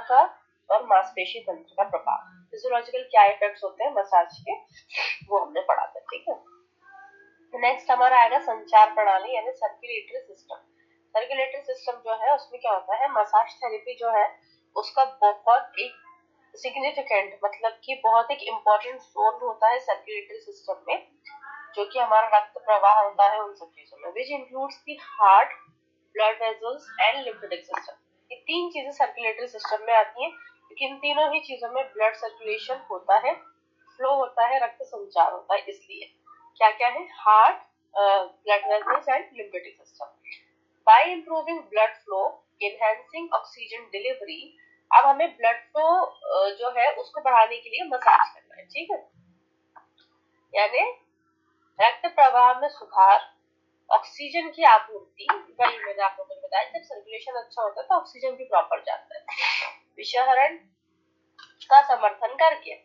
का और मांसपेशी तंत्र का प्रभाव, फिजियोलॉजिकल क्या इफेक्ट्स होते हैं मसाज के, वो हमने पढ़ा था। ठीक है, नेक्स्ट हमारा आएगा संचार प्रणाली यानी सर्कुलेटरी सिस्टम। सर्कुलेटरी सिस्टम जो है उसमें क्या होता है, मसाज थेरेपी जो है उसका बहुत एक सिग्निफिकेंट मतलब कि बहुत एक इम्पोर्टेंट रोल होता है सर्कुलेटरी सिस्टम में, जो कि हमारा रक्त प्रवाह होता है उन सब चीजों में, which includes the heart, blood vessels and lymphatic system. ये तीन चीजें सर्कुलेटरी सिस्टम में आती हैं, क्योंकि इन तीनों ही चीजों में ब्लड सर्कुलेशन होता है, फ्लो होता है, रक्त संचार होता है। इसलिए क्या क्या है, heart, blood vessels and lymphatic system. By improving blood flow, enhancing oxygen delivery, अब हमें ब्लड फ्लो जो है उसको बढ़ाने के लिए मसाज करना है। ठीक है, यानी रक्त प्रवाह में सुधार, ऑक्सीजन की आपूर्ति, वही मैंने आप लोगों को बताया, जब सर्कुलेशन अच्छा होता है तो ऑक्सीजन भी प्रॉपर जाता है। विषहरण का समर्थन करके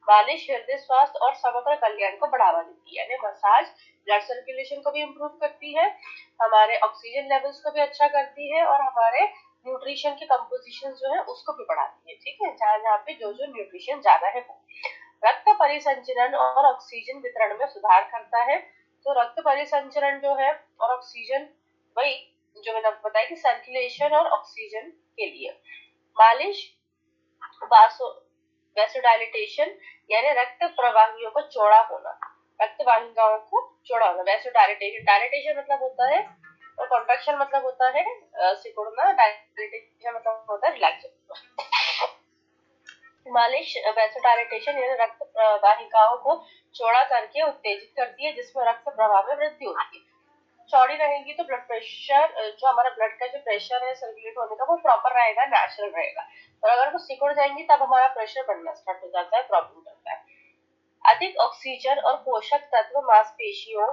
मालिश हृदय स्वास्थ्य और समग्र कल्याण को बढ़ावा देती है, यानी मसाज ब्लड सर्कुलेशन को भी इम्प्रूव करती है, हमारे ऑक्सीजन लेवल्स को भी अच्छा करती है और हमारे न्यूट्रिशन के कंपोजिशन जो है उसको भी बढ़ाती है। ठीक है, जहाँ जहाँ पे जो जो न्यूट्रिशन ज्यादा है वो। रक्त परिसंचरण और ऑक्सीजन वितरण में सुधार करता है, तो रक्त परिसंचरण जो है और ऑक्सीजन, वही जो मैंने आपको बताया कि सर्कुलेशन और ऑक्सीजन के लिए। मालिश वैसोडाइलेटेशन यानी रक्त प्रवाहियों को चौड़ा होना, रक्त वाहिकाओं को चौड़ा होना। वैसोडाइलेटेशन, डायलेटेशन मतलब होता है और कॉन्ट्रैक्शन मतलब होता है सिकुड़ना, डायलेटेशन मतलब होता है रिलैक्स। मालिश वैसोडाइलेटेशन यानी रक्त वाहिकाओं को चौड़ा करके उत्तेजित करती है, जिसमें रक्त प्रवाह में वृद्धि होती है। चौड़ी रहेगी तो ब्लड प्रेशर, जो हमारा ब्लड का जो प्रेशर है सर्कुलेट होने का, वो प्रॉपर रहेगा, नेचुरल रहेगा। और अगर वो सिकुड़ जाएंगी तब हमारा प्रेशर बढ़ना स्टार्ट हो जाता है, प्रॉब्लम करता है। अधिक ऑक्सीजन और पोषक तत्व मांसपेशियों,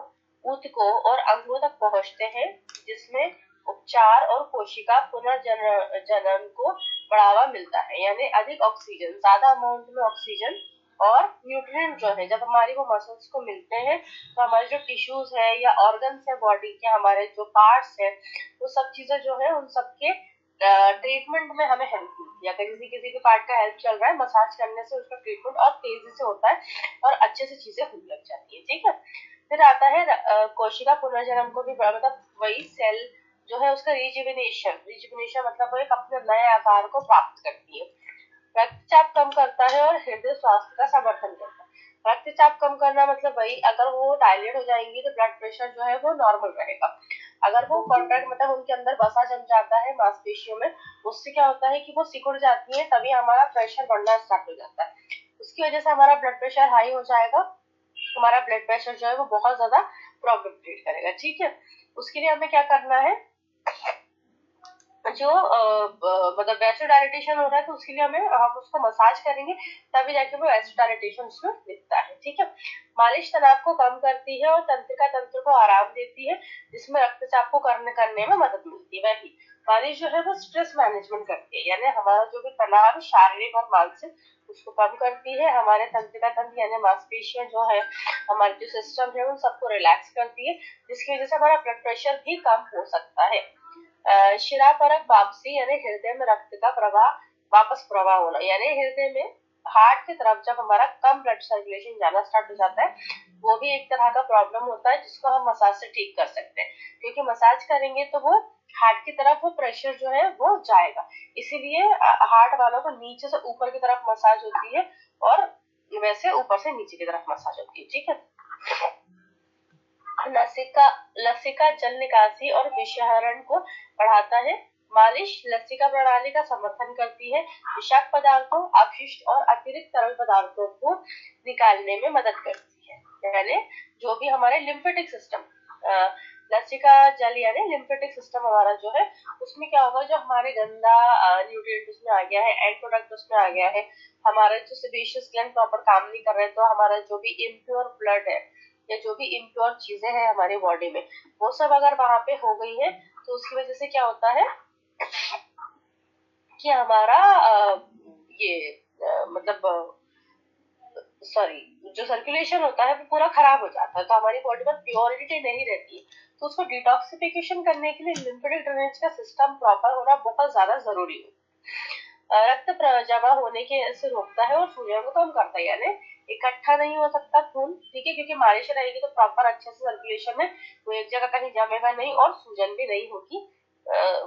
ऊतकों और अंगों तक पहुंचते हैं, जिसमें उपचार और कोशिका पुनर्जनन को बढ़ावा मिलता है। यानी अधिक ऑक्सीजन, ज्यादा अमाउंट में ऑक्सीजन और न्यूट्रिएंट जो है जब हमारी वो मसल्स को मिलते हैं तो हमारे जो टिश्यूज है या ऑर्गन्स है बॉडी के, हमारे जो पार्ट्स है, वो सब चीजें जो है उन सबके ट्रीटमेंट में हमें हेल्प मिलती है। अगर किसी के पार्ट का हेल्प चल रहा है, मसाज करने से उसका ट्रीटमेंट और तेजी से होता है और अच्छे से चीजें होने लग जाती है। ठीक है, फिर आता है कोशिका पुनर्जन्म को भी, मतलब वही सेल जो है उसका रिजुविनेशन मतलब वो एक अपने नए आकार को प्राप्त करती है। रक्तचाप कम करता है और हृदय स्वास्थ्य का समर्थन करता है। रक्तचाप कम करना मतलब वही, अगर वो डायलेट हो जाएंगी तो ब्लड प्रेशर जो है वो नॉर्मल रहेगा। अगर वो कॉन्ट्रैक्ट मतलब उनके अंदर वसा जम जाता है मांसपेशियों में, उससे क्या होता है कि वो सिकुड़ जाती है, तभी हमारा प्रेशर बढ़ना स्टार्ट हो जाता है। उसकी वजह से हमारा ब्लड प्रेशर हाई हो जाएगा, हमारा ब्लड प्रेशर जो है वो बहुत ज्यादा प्रॉब्लम क्रिएट करेगा। ठीक है, उसके लिए हमें क्या करना है, जो मतलब वैसोडाइलेटेशन हो रहा है तो उसके लिए हम उसको मसाज करेंगे, तभी जाके वो वैसोडाइलेटेशन उसमें दिखता है। ठीक है, मालिश तनाव को कम करती है और तंत्रिका तंत्र को आराम देती है, जिसमें रक्तचाप को करने में मदद मिलती है। वही मालिश जो है वो स्ट्रेस मैनेजमेंट करती है, यानी हमारा जो भी तनाव शारीरिक और मानसिक उसको कम करती है। हमारे तंत्रिका तंत्र यानी मांसपेशियां जो है, हमारे जो सिस्टम है उन सबको रिलैक्स करती है, जिसकी वजह से हमारा ब्लड प्रेशर भी कम हो सकता है। शिरापरक वापसी यानी हृदय में रक्त का प्रवाह वापस प्रवाह होना, यानी हृदय में हार्ट की तरफ जब हमारा कम ब्लड सर्कुलेशन जाना स्टार्ट हो जाता है, वो भी एक तरह का प्रॉब्लम होता है जिसको हम मसाज से ठीक कर सकते हैं, क्योंकि मसाज करेंगे तो वो हार्ट की तरफ वो प्रेशर जो है वो जाएगा। इसीलिए हार्ट वालों को नीचे से ऊपर की तरफ मसाज होती है और वैसे ऊपर से नीचे की तरफ मसाज होती है। ठीक है, लसिका जल निकासी और विषहरण को बढ़ाता है। मालिश लसिका प्रणाली का समर्थन करती है, विषाक्त पदार्थों, अपशिष्ट और अतिरिक्त तरल पदार्थों को निकालने में मदद करती है। यानी जो भी हमारे लिम्फेटिक सिस्टम, लसिका जल यानी लिम्फेटिक सिस्टम हमारा जो है, उसमें क्या होगा, जो हमारे गंदा न्यूट्रिएंट उसमें आ गया है, एंड प्रोडक्ट उसमें आ गया है, हमारे जो सेबेशियस ग्लैंड प्रॉपर काम नहीं कर रहे, तो हमारा जो भी इम्प्योर ब्लड है या जो भी इम्प्योर चीजें हैं हमारी बॉडी में, वो सब अगर वहां पे हो गई है तो उसकी वजह से क्या होता है कि हमारा मतलब जो सर्कुलेशन होता है वो पूरा खराब हो जाता है, तो हमारी बॉडी में प्योरिटी नहीं रहती है। तो उसको डिटॉक्सिफिकेशन करने के लिए लिम्फेटिक ड्रेनेज का सिस्टम प्रॉपर होना बहुत ज्यादा जरूरी है। रक्त जमा होने के से रोकता है और सूजन को कम करता है, यानी इकट्ठा नहीं हो सकता खून, ठीक है, क्योंकि मालिश रहेगी तो प्रॉपर अच्छे से सर्कुलेशन में वो एक जगह कहीं जमेगा नहीं और सूजन भी नहीं होगी,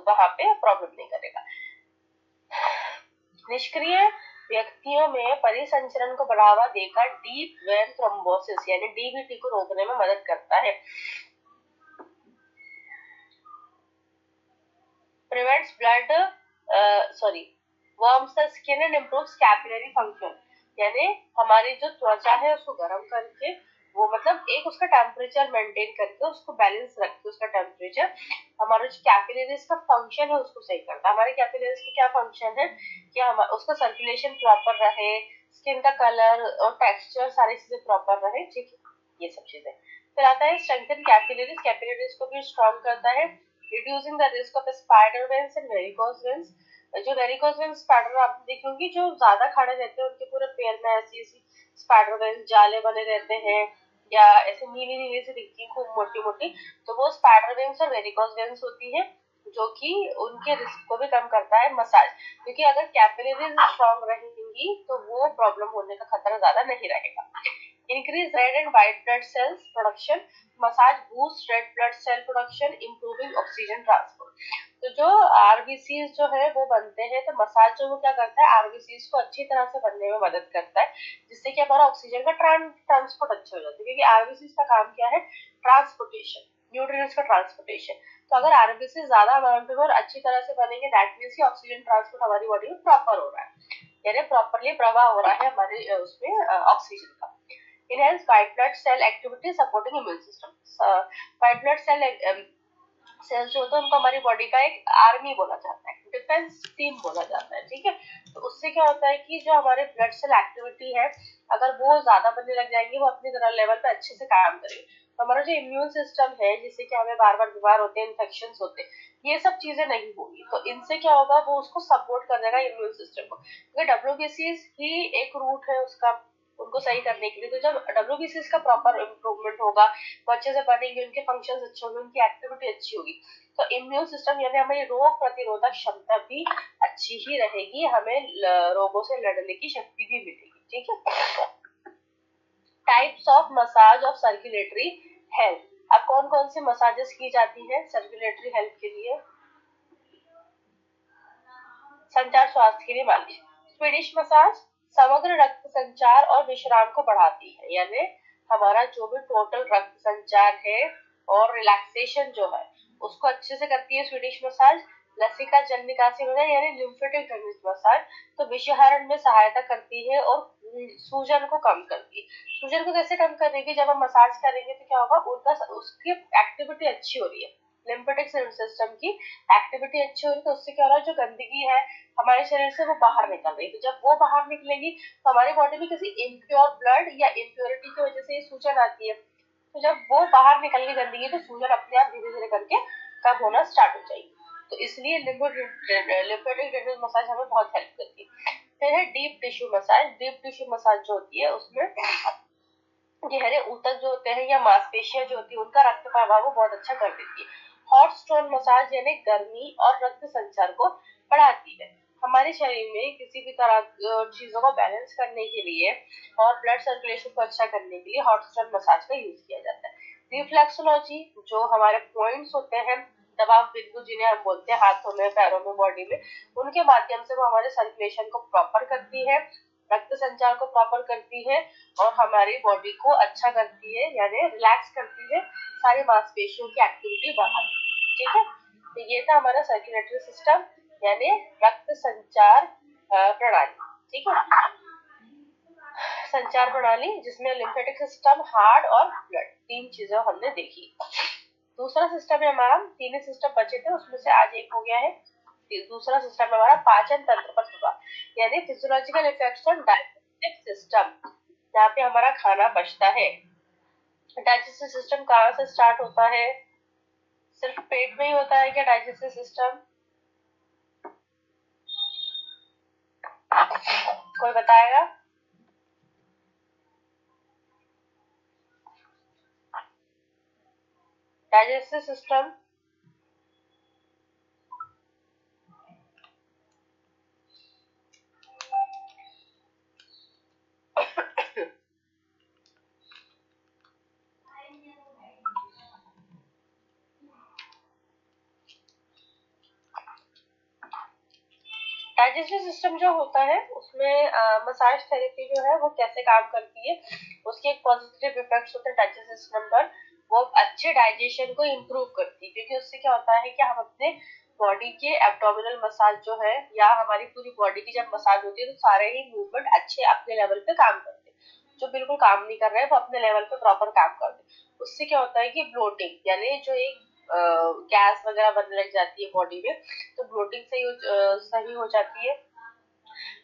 वहां पे प्रॉब्लम नहीं करेगा। निष्क्रिय व्यक्तियों में परिसंचरण को बढ़ावा देकर डीप वेन थ्रोम्बोसिस यानी डीवीटी को रोकने में मदद करता है। Prevents blood warms the skin and improves capillary function, यानी हमारी जो त्वचा है उसको गर्म करके, वो मतलब एक उसका टेम्परेचर मेंटेन करके, उसको बैलेंस रख के उसका टेम्परेचर, हमारा जो कैपिलरीज का फंक्शन है उसको सही करता है। हमारे कैपिलरीज का क्या फंक्शन है कि उसका सर्कुलेशन प्रॉपर रहे, स्किन का कलर और टेक्सचर सारी चीजें प्रॉपर रहे, ठीक है, ये सब चीजें। फिर आता है स्ट्रेंथन कैपिलरीज, कैपिलरीज को भी स्ट्रॉन्ग करता है, reducing the risk of spider veins and varicose veins. जो वेरिकोज वेन्स स्पाइडर आप देखोगे जो ज्यादा खड़े रहते हैं उनके पूरे पैर में ऐसी ऐसी स्पाइडर वेन्स जाले बने रहते हैं, या ऐसे नीली नीली सी दिखती है खूब मोटी मोटी, तो वो स्पाइडर वेन्स और वेरिकोज वेन्स होती है, जो कि उनके रिस्क को भी कम करता है मसाज, क्योंकि अगर कैपिलरीज स्ट्रॉन्ग रहेंगी तो वो प्रॉब्लम होने का खतरा ज्यादा नहीं रहेगा। Increase red and white blood cells production. Massage boosts red blood cell production, improving oxygen transport. तो जो आरबीसी जो है वो बनते हैं, तो मसाज जो वो क्या करता है आरबीसी को अच्छी तरह से बनने में मदद करता है, जिससे कि हमारा ऑक्सीजन का ट्रांसपोर्ट अच्छा हो जाता है, क्योंकि आरबीसी का काम क्या है ट्रांसपोर्टेशन, न्यूट्रिएंट्स का ट्रांसपोर्टेशन। तो अगर आरबीसी ज्यादा अमाउंट में और अच्छी तरह से बनेंगे, दैट मीन्स की ऑक्सीजन ट्रांसपोर्ट हमारी बॉडी में प्रॉपर हो रहा है, यानी प्रॉपरली प्रवाह हो रहा है हमारे उसमें ऑक्सीजन का। Enhance white blood cell activity supporting immune system. White blood cell cells जो होता है उनको हमारी बॉडी का एक आर्मी बोला जाता है, डिफेंस टीम बोला जाता है, ठीक है। तो उससे क्या होता है कि जो हमारे ब्लड सेल एक्टिविटी है अगर वो ज्यादा बनने लग जाएंगे, वो अपनी तरह लेवल पे अच्छे से काम करेंगे, तो हमारा जो इम्यून सिस्टम है जिससे कि हमें बार बार बीमार होते हैं, इन्फेक्शन होते हैं, ये सब चीजें नहीं होगी। तो इनसे क्या होगा, वो उसको सपोर्ट कर देगा इम्यून सिस्टम को, क्योंकि डब्ल्यूबीसी ही एक रूट है उसका उनको सही करने के लिए। तो जब डब्ल्यूबीसी का प्रॉपर इम्प्रूवमेंट होगा, वो अच्छे से बनेंगे, उनके फंक्शंस अच्छे होंगे, उनकी एक्टिविटी अच्छी होगी, तो इम्यून सिस्टम यानी हमारी रोग प्रतिरोधक क्षमता भी अच्छी ही रहेगी, हमें रोगों से लड़ने की शक्ति भी मिलेगी, ठीक है। Types of massage of circulatory health. अब कौन कौन सी मसाजेस की जाती है सर्कुलेटरी हेल्थ के लिए? संचार स्वास्थ्य के लिए मालिश। स्वीडिश मसाज समग्र रक्त संचार और विश्राम को बढ़ाती है, यानी हमारा जो भी टोटल रक्त संचार है और रिलैक्सेशन जो है उसको अच्छे से करती है स्वीडिश मसाज। लसिका जल निकासी मसाज यानी लिम्फेटिक ड्रेनेज मसाज, तो विषहरण में सहायता करती है और सूजन को कम करती है। सूजन को कैसे कम करेगी, जब हम मसाज करेंगे तो क्या होगा, उनका उसकी एक्टिविटी अच्छी हो रही है, लिम्फेटिक सिस्टम की एक्टिविटी अच्छी हो रही है, तो उससे क्या हो रहा है जो गंदगी है हमारे शरीर से वो बाहर निकल रही है। तो जब वो बाहर निकलेगी तो हमारी बॉडी में किसी इम्प्योर ब्लड या इम्प्योरिटी की वजह से ये सूजन आती है, तो जब वो बाहर निकल गई गंदगी तो सूजन अपने आप धीरे धीरे करके कम होना स्टार्ट हो जाएगी। तो इसलिए लिम्फेटिक ड्रेनेज मसाज हमें बहुत हेल्प करती है। फिर है deep tissue massage. Deep tissue massage जो होती है उसमें गहरे ऊतक जो होते हैं या मांसपेशियां जो होती है उनका रक्त प्रवाह को बहुत अच्छा कर देती है। हॉट स्टोन मसाज यानी गर्मी और रक्त संचार को बढ़ाती है। हमारे शरीर में किसी भी तरह चीजों को बैलेंस करने के लिए और ब्लड सर्कुलेशन को अच्छा करने के लिए हॉट स्टोन मसाज का यूज किया जाता है। रिफ्लेक्सोलॉजी जो हमारे पॉइंट्स होते हैं, दबाव बिंदु जिन्हें हम बोलते हैं हाथों में, पैरों में, बॉडी में, उनके माध्यम से वो हमारे सर्कुलेशन को प्रॉपर करती है, रक्त संचार को प्रॉपर करती है और हमारी बॉडी को अच्छा करती है, यानी रिलैक्स करती है, सारी मांसपेशियों की एक्टिविटी बढ़ाती है, ठीक है। तो ये था हमारा सर्कुलेटरी सिस्टम यानी रक्त संचार प्रणाली, ठीक है, संचार प्रणाली जिसमें लिम्फेटिक सिस्टम, हार्ट और ब्लड, तीन चीजें हमने देखी। दूसरा सिस्टम है हमारा, तीन ही सिस्टम बचे थे उसमें से आज एक हो गया है। दूसरा सिस्टम हमारा पाचन तंत्र पर होगा, यानी physiological effects on digestive system, जहाँ पे हमारा खाना पचता है। डाइजेस्टिव सिस्टम कहाँ से स्टार्ट होता है? सिर्फ पेट में ही होता है क्या डाइजेस्टिव सिस्टम? कोई बताएगा? डाइजेस्टिव सिस्टम डाइजेस्टिव सिस्टम जो होता है उसमें मसाज थेरेपी जो है वो कैसे काम करती है, उसके एक पॉजिटिव इफेक्ट्स होते हैं डाइजेस्टिव सिस्टम पर। वो अच्छे डाइजेशन को इम्प्रूव करती है, क्योंकि उससे क्या होता है कि हम अपने बॉडी के एब्डोमिनल मसाज जो है या हमारी पूरी बॉडी की जब मसाज होती है तो सारे ही मूवमेंट अच्छे अपने लेवल पे काम करते हैं। जो बिल्कुल काम नहीं कर रहे हैं वो अपने लेवल पे प्रॉपर काम करते हैं। उससे क्या होता है कि ब्लोटिंग यानी जो एक गैस वगैरह बनने लग जाती है बॉडी में, तो ब्लोटिंग सही हो जाती है।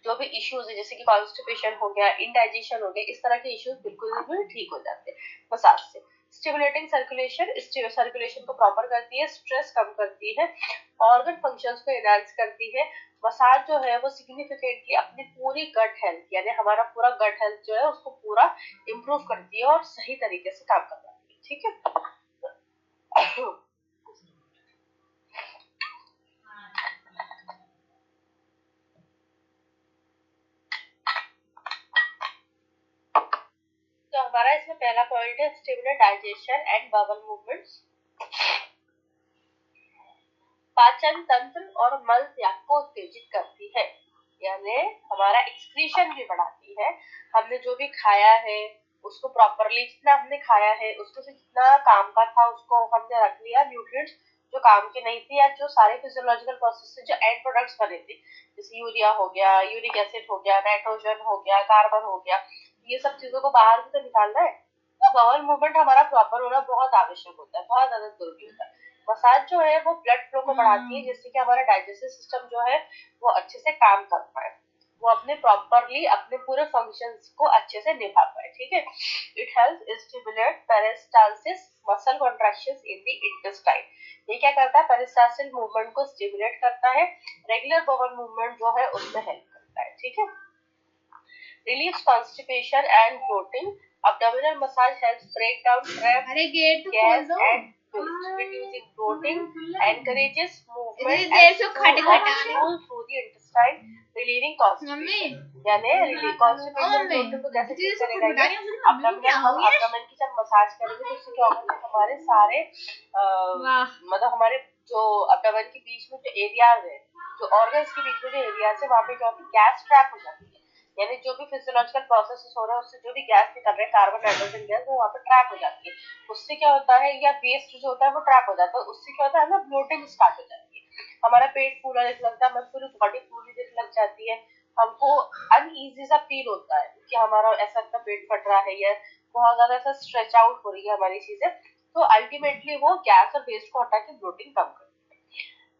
जो भी इश्यूज है जैसे कि कॉन्स्टिपेशन हो गया, इंडाइजेशन हो गया, इस तरह के इश्यूज बिल्कुल ठीक हो जाते हैं मसाज से। स्टिमुलेटिंग सर्कुलेशन को प्रॉपर करती है, स्ट्रेस कम करती है, ऑर्गन फंक्शंस को एनहांस करती है। मसाज जो है वो सिग्निफिकेंटली अपनी पूरी गट हेल्थ यानी हमारा पूरा गट हेल्थ जो है उसको पूरा इम्प्रूव करती है और सही तरीके से काम करवाती है। ठीक है। तो हमारा इसमें पहला पॉइंट है stimulate digestion and bubble movements. पाचन तंत्र और मल त्याग को उत्तेजित करती है, यानी हमारा एक्सक्रीशन भी बढ़ाती है। हमने जो भी खाया है उसको प्रॉपरली, जितना हमने खाया है उसको से जितना काम का था उसको हमने रख लिया, न्यूट्रिएंट्स जो काम के नहीं थे या जो सारे फिजियोलॉजिकल प्रोसेस से जो एंड प्रोडक्ट्स बने थे जैसे यूरिया हो गया, यूरिक एसिड हो गया, नाइट्रोजन हो गया, कार्बन हो गया, ये सब चीजों को बाहर भी तो निकालना है। तो बाउल मूवमेंट हमारा प्रॉपर होना बहुत आवश्यक होता है, बहुत ज्यादा जरूरी होता है। मसाज जो है वो ब्लड फ्लो को बढ़ाती है जिससे कि हमारा डाइजेस्टिव सिस्टम जो है वो अच्छे से काम कर पाए, वो अपने प्रॉपरली अपने पूरे फंक्शंस को अच्छे से निभा पाए। ठीक है। It helps stimulate peristalsis muscle contractions in the intestine. ये क्या करता है, पेरिस्टालसिस मूवमेंट को स्टिमुलेट करता है, रेगुलर बाउल मूवमेंट जो है उसमें हेल्प करता है। ठीक है। relieves constipation and bloating. Abdominal massage helps break down trapped gas and waste, reducing bloating, encourages movement and stool through the intestine, relieving constipation. यानी constipation bloating को कैसे ठीक करेगा ये? abdomen की जब मसाज करेंगे तो उससे क्या होगा, हमारे सारे मतलब हमारे जो abdomen के बीच में जो एरियाज है, जो ऑर्गन्स के बीच में जो एरियाज है वहाँ पे क्या होता है, गैस ट्रैप हो जाती है। यानी जो भी फिजियोलॉजिकल प्रोसेसेस हो रहे हैं उससे जो भी गैस निकल रहे हैं, कार्बन नाइट्रोजन गैस, वो वहाँ पे ट्रैप हो जाती है। उससे क्या होता है, या वेस्ट जो होता है वो ट्रैप हो जाता है, उससे क्या होता है ना, ब्लोटिंग स्टार्ट हो जाती है, हमारा पेट फूला दिखने लगता है, हमारी पूरी बॉडी फूली दिखने लग जाती है, हमको अनईजी सा फील होता है कि हमारा ऐसा लगता है पेट फट रहा है या बहुत ज्यादा ऐसा स्ट्रेच आउट हो रही है हमारी चीजें। तो अल्टीमेटली वो गैस और वेस्ट को हटा के ब्लोटिंग कम करती है।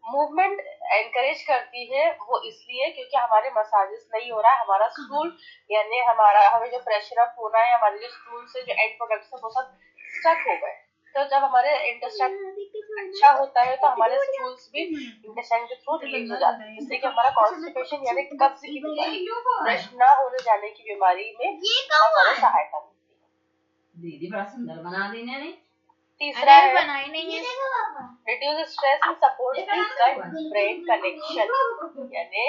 मूवमेंट एनकरेज करती है वो इसलिए क्योंकि हमारे मसाजेस नहीं हो रहा है, हमारा स्टूल यानी हमें जो प्रेशर अप होना है, हमारे जो स्टूल से जो एंड प्रोडक्ट्स है वो सब स्टक हो गए। तो जब हमारे इंटेस्टाइन अच्छा होता है तो हमारे स्टूल्स भी इंटेस्टाइन के थ्रू रिलीज हो जाते हैं, जिससे कि हमारा कॉन्स्टिपेशन यानी कब्ज की बीमारी, ब्रश ना होने जाने की बीमारी में बहुत ज्यादा सहायता मिलती है। दीदी बड़ा सुंदर बना देने ने। तीसरा है reduce stress and support the gut brain connection, यानी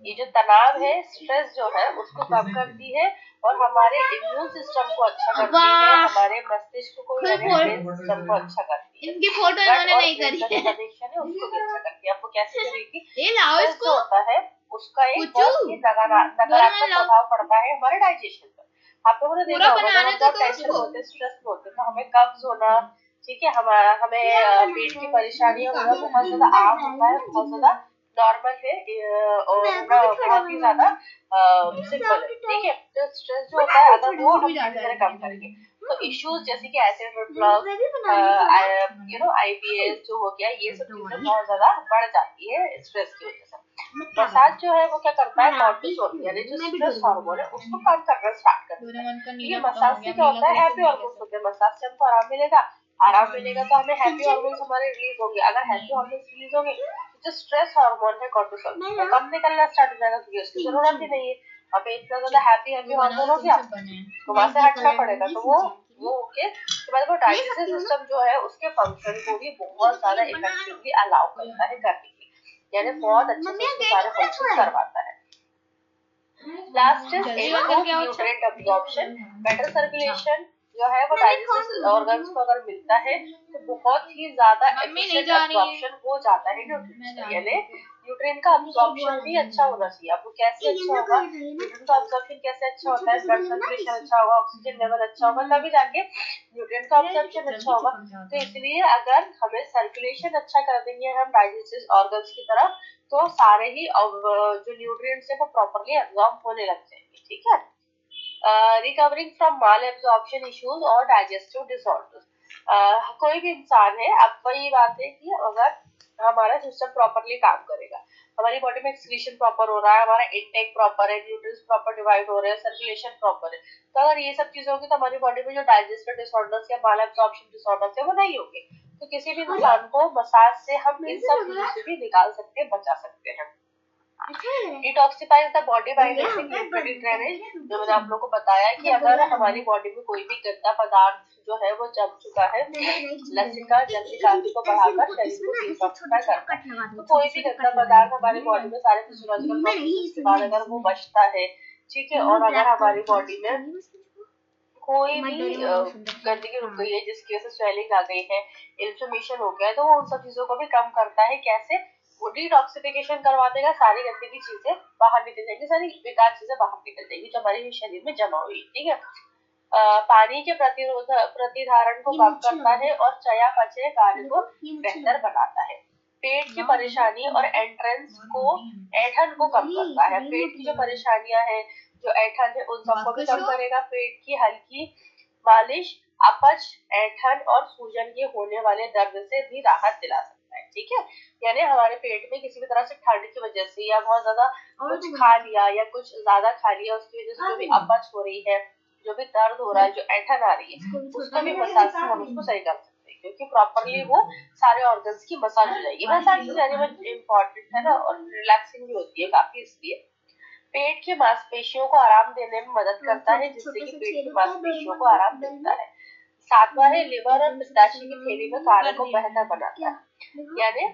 ये जो तनाव है, स्ट्रेस जो है उसको कम करती है और हमारे इम्यून सिस्टम को अच्छा करती है, हमारे मस्तिष्क को यानी ब्रेन सिस्टम को अच्छा करती है। इनकी फोटो इन्होंने नहीं करी है, कनेक्शन है उसको भी अच्छा करती है। आपको कैसे करेगी, ये लाओ इसको होता है उसका एक बहुत ही नकारात्मक प्रभाव पड़ता है हमारे डाइजेशन पर। आप लोगों ने देखा होगा जब हम बहुत टेंशन होते, स्ट्रेस में होते तो हमें कब्ज होना, ठीक है, हमें पेट की परेशानियां होना बहुत ज्यादा आम होता है, बहुत ज्यादा नॉर्मल है और बहुत ही ज्यादा सिंपल है। ठीक है। तो स्ट्रेस जो होता है अगर वो हम धीरे धीरे कम करेंगे तो इश्यूज जैसे कि एसिड रिफ्लक्स, IBS जो हो गया, ये सब चीजें बहुत ज्यादा बढ़ जाती है स्ट्रेस की वजह से। मसाज जो है वो क्या करता है, कॉर्टिसोल यानी जो स्ट्रेस हार्मोन है उसको कम करना स्टार्ट करता है। ये मसाज से क्या होता है, हैप्पी हार्मोन्स होते हैं, मसाज से हमको आराम मिलेगा तो हमें हैप्पी हार्मोन्स हमारे रिलीज होंगे। अगर हैप्पी हार्मोन्स रिलीज होंगे तो जो स्ट्रेस हार्मोन है कॉर्टिसोल वो कम निकलना स्टार्ट हो जाएगा, क्योंकि उसकी जरूरत ही नहीं है। अब इतना ज्यादा हैप्पी हार्मोन हो गया तो वहां से हटना पड़ेगा, तो वो ओके। उसके बाद वो डाइजेस्टिव सिस्टम जो है उसके फंक्शन को भी बहुत ज्यादा इफेक्टिवली अलाउ करता है करने के लिए, यानी बहुत अच्छे से उसके सारे फंक्शन करवाता है। Last is improve nutrient absorption, better circulation जो है वो डाइजेस्टिव ऑर्गन्स को अगर मिलता है तो बहुत ही ज्यादा एफिशिएंट एब्जॉर्प्शन हो जाता है न्यूट्रिएंट्स, यानी न्यूट्रिएंट का अब्सॉर्प्शन भी अच्छा होना चाहिए। अब वो कैसे अच्छा होगा, न्यूट्रिएंट का अब्सॉर्प्शन कैसे अच्छा होता है, ब्लड सर्कुलेशन अच्छा होगा, ऑक्सीजन लेवल अच्छा होगा, तभी जाके न्यूट्रिएंट का अब्सॉर्प्शन अच्छा होगा। तो इसलिए अगर हमें सर्कुलेशन अच्छा कर देंगे हम डाइजेस्टिव ऑर्गन्स की तरफ, तो सारे ही जो न्यूट्रिएंट्स है वो प्रॉपर्ली एब्जॉर्ब होने लग जाएंगे। ठीक है। Recovering from mall absorption issues और डाइजेस्टिव डिसऑर्डर्स। कोई भी इंसान है, अब वही बात है कि अगर हमारा सिस्टम प्रॉपर्ली काम करेगा, हमारी बॉडी में एक्सक्रीशन प्रॉपर हो रहा है, हमारा इनटेक प्रॉपर है, न्यूट्रिएंट्स प्रॉपर डिवाइड हो रहे हैं, सर्कुलेशन प्रॉपर है, तो अगर ये सब चीजें होगी तो हमारी बॉडी में जो डाइजेस्टिव डिसऑर्डर्स या माल एब्जॉर्प्शन डिसऑर्डर्स है वो नहीं होंगे। तो किसी भी इंसान को मसाज से हम इन सब चीजों से भी निकाल सकते हैं, बचा सकते हैं। Detoxifies the body by releasing lymphatic drainage. जो मैंने आप लोगों को बताया कि अगर हमारी बॉडी में कोई भी गंदा पदार्थ जो है वो जम चुका है, लसिका जल निकासी को बढ़ाकर शरीर को डिटॉक्सिफाई करता है। तो कोई भी गंदा पदार्थ हमारी बॉडी में सारे फिजियोलॉजिकल प्रोसेस के बाद अगर वो बचता है, ठीक है, और अगर हमारी बॉडी में कोई भी गंदगी रुक गई है जिसकी वजह से स्वेलिंग आ गई है, इन्फ्लेमेशन हो गया है, तो वो उन सब चीजों को भी कम करता है। कैसे? वो डिटॉक्सिफिकेशन करवा देगा, सारी गंदगी चीजें बाहर निकल जाएंगी, सारी बेकार चीजें बाहर निकल जाएंगी जो हमारे शरीर में जमा हुई। ठीक है। पानी के प्रतिधारण को कम करता है और चयापचय कार्य को बेहतर बनाता है। पेट की परेशानी और ऐंठन को कम करता है। पेट की जो परेशानियां हैं, जो ऐंठन है, उन सबको भी कम करेगा। पेट की हल्की मालिश अपच, ऐंठन और सूजन के होने वाले दर्द से भी राहत दिला सकता है। ठीक है। यानी हमारे पेट में किसी भी तरह से ठंड की वजह से या बहुत ज्यादा कुछ खा लिया या कुछ ज्यादा खा लिया, उसकी वजह से जो भी अपच हो रही है, जो भी दर्द हो रहा है, जो ऐंठन आ रही है, उसको भी मसाज से हम उसको सही कर सकते हैं, क्योंकि प्रॉपरली वो सारे ऑर्गन्स की मसाज हो जाएगी। मसाज वेरी मच इम्पोर्टेंट है ना, और रिलैक्सिंग भी होती है काफी। इसलिए पेट की मांसपेशियों को आराम देने में मदद करता है, जिससे कि पेट की मांसपेशियों को आराम मिलता है। सातवां है लिवर और पित्ताशय की थैली में कार्य को बेहतर बनाता है। यानी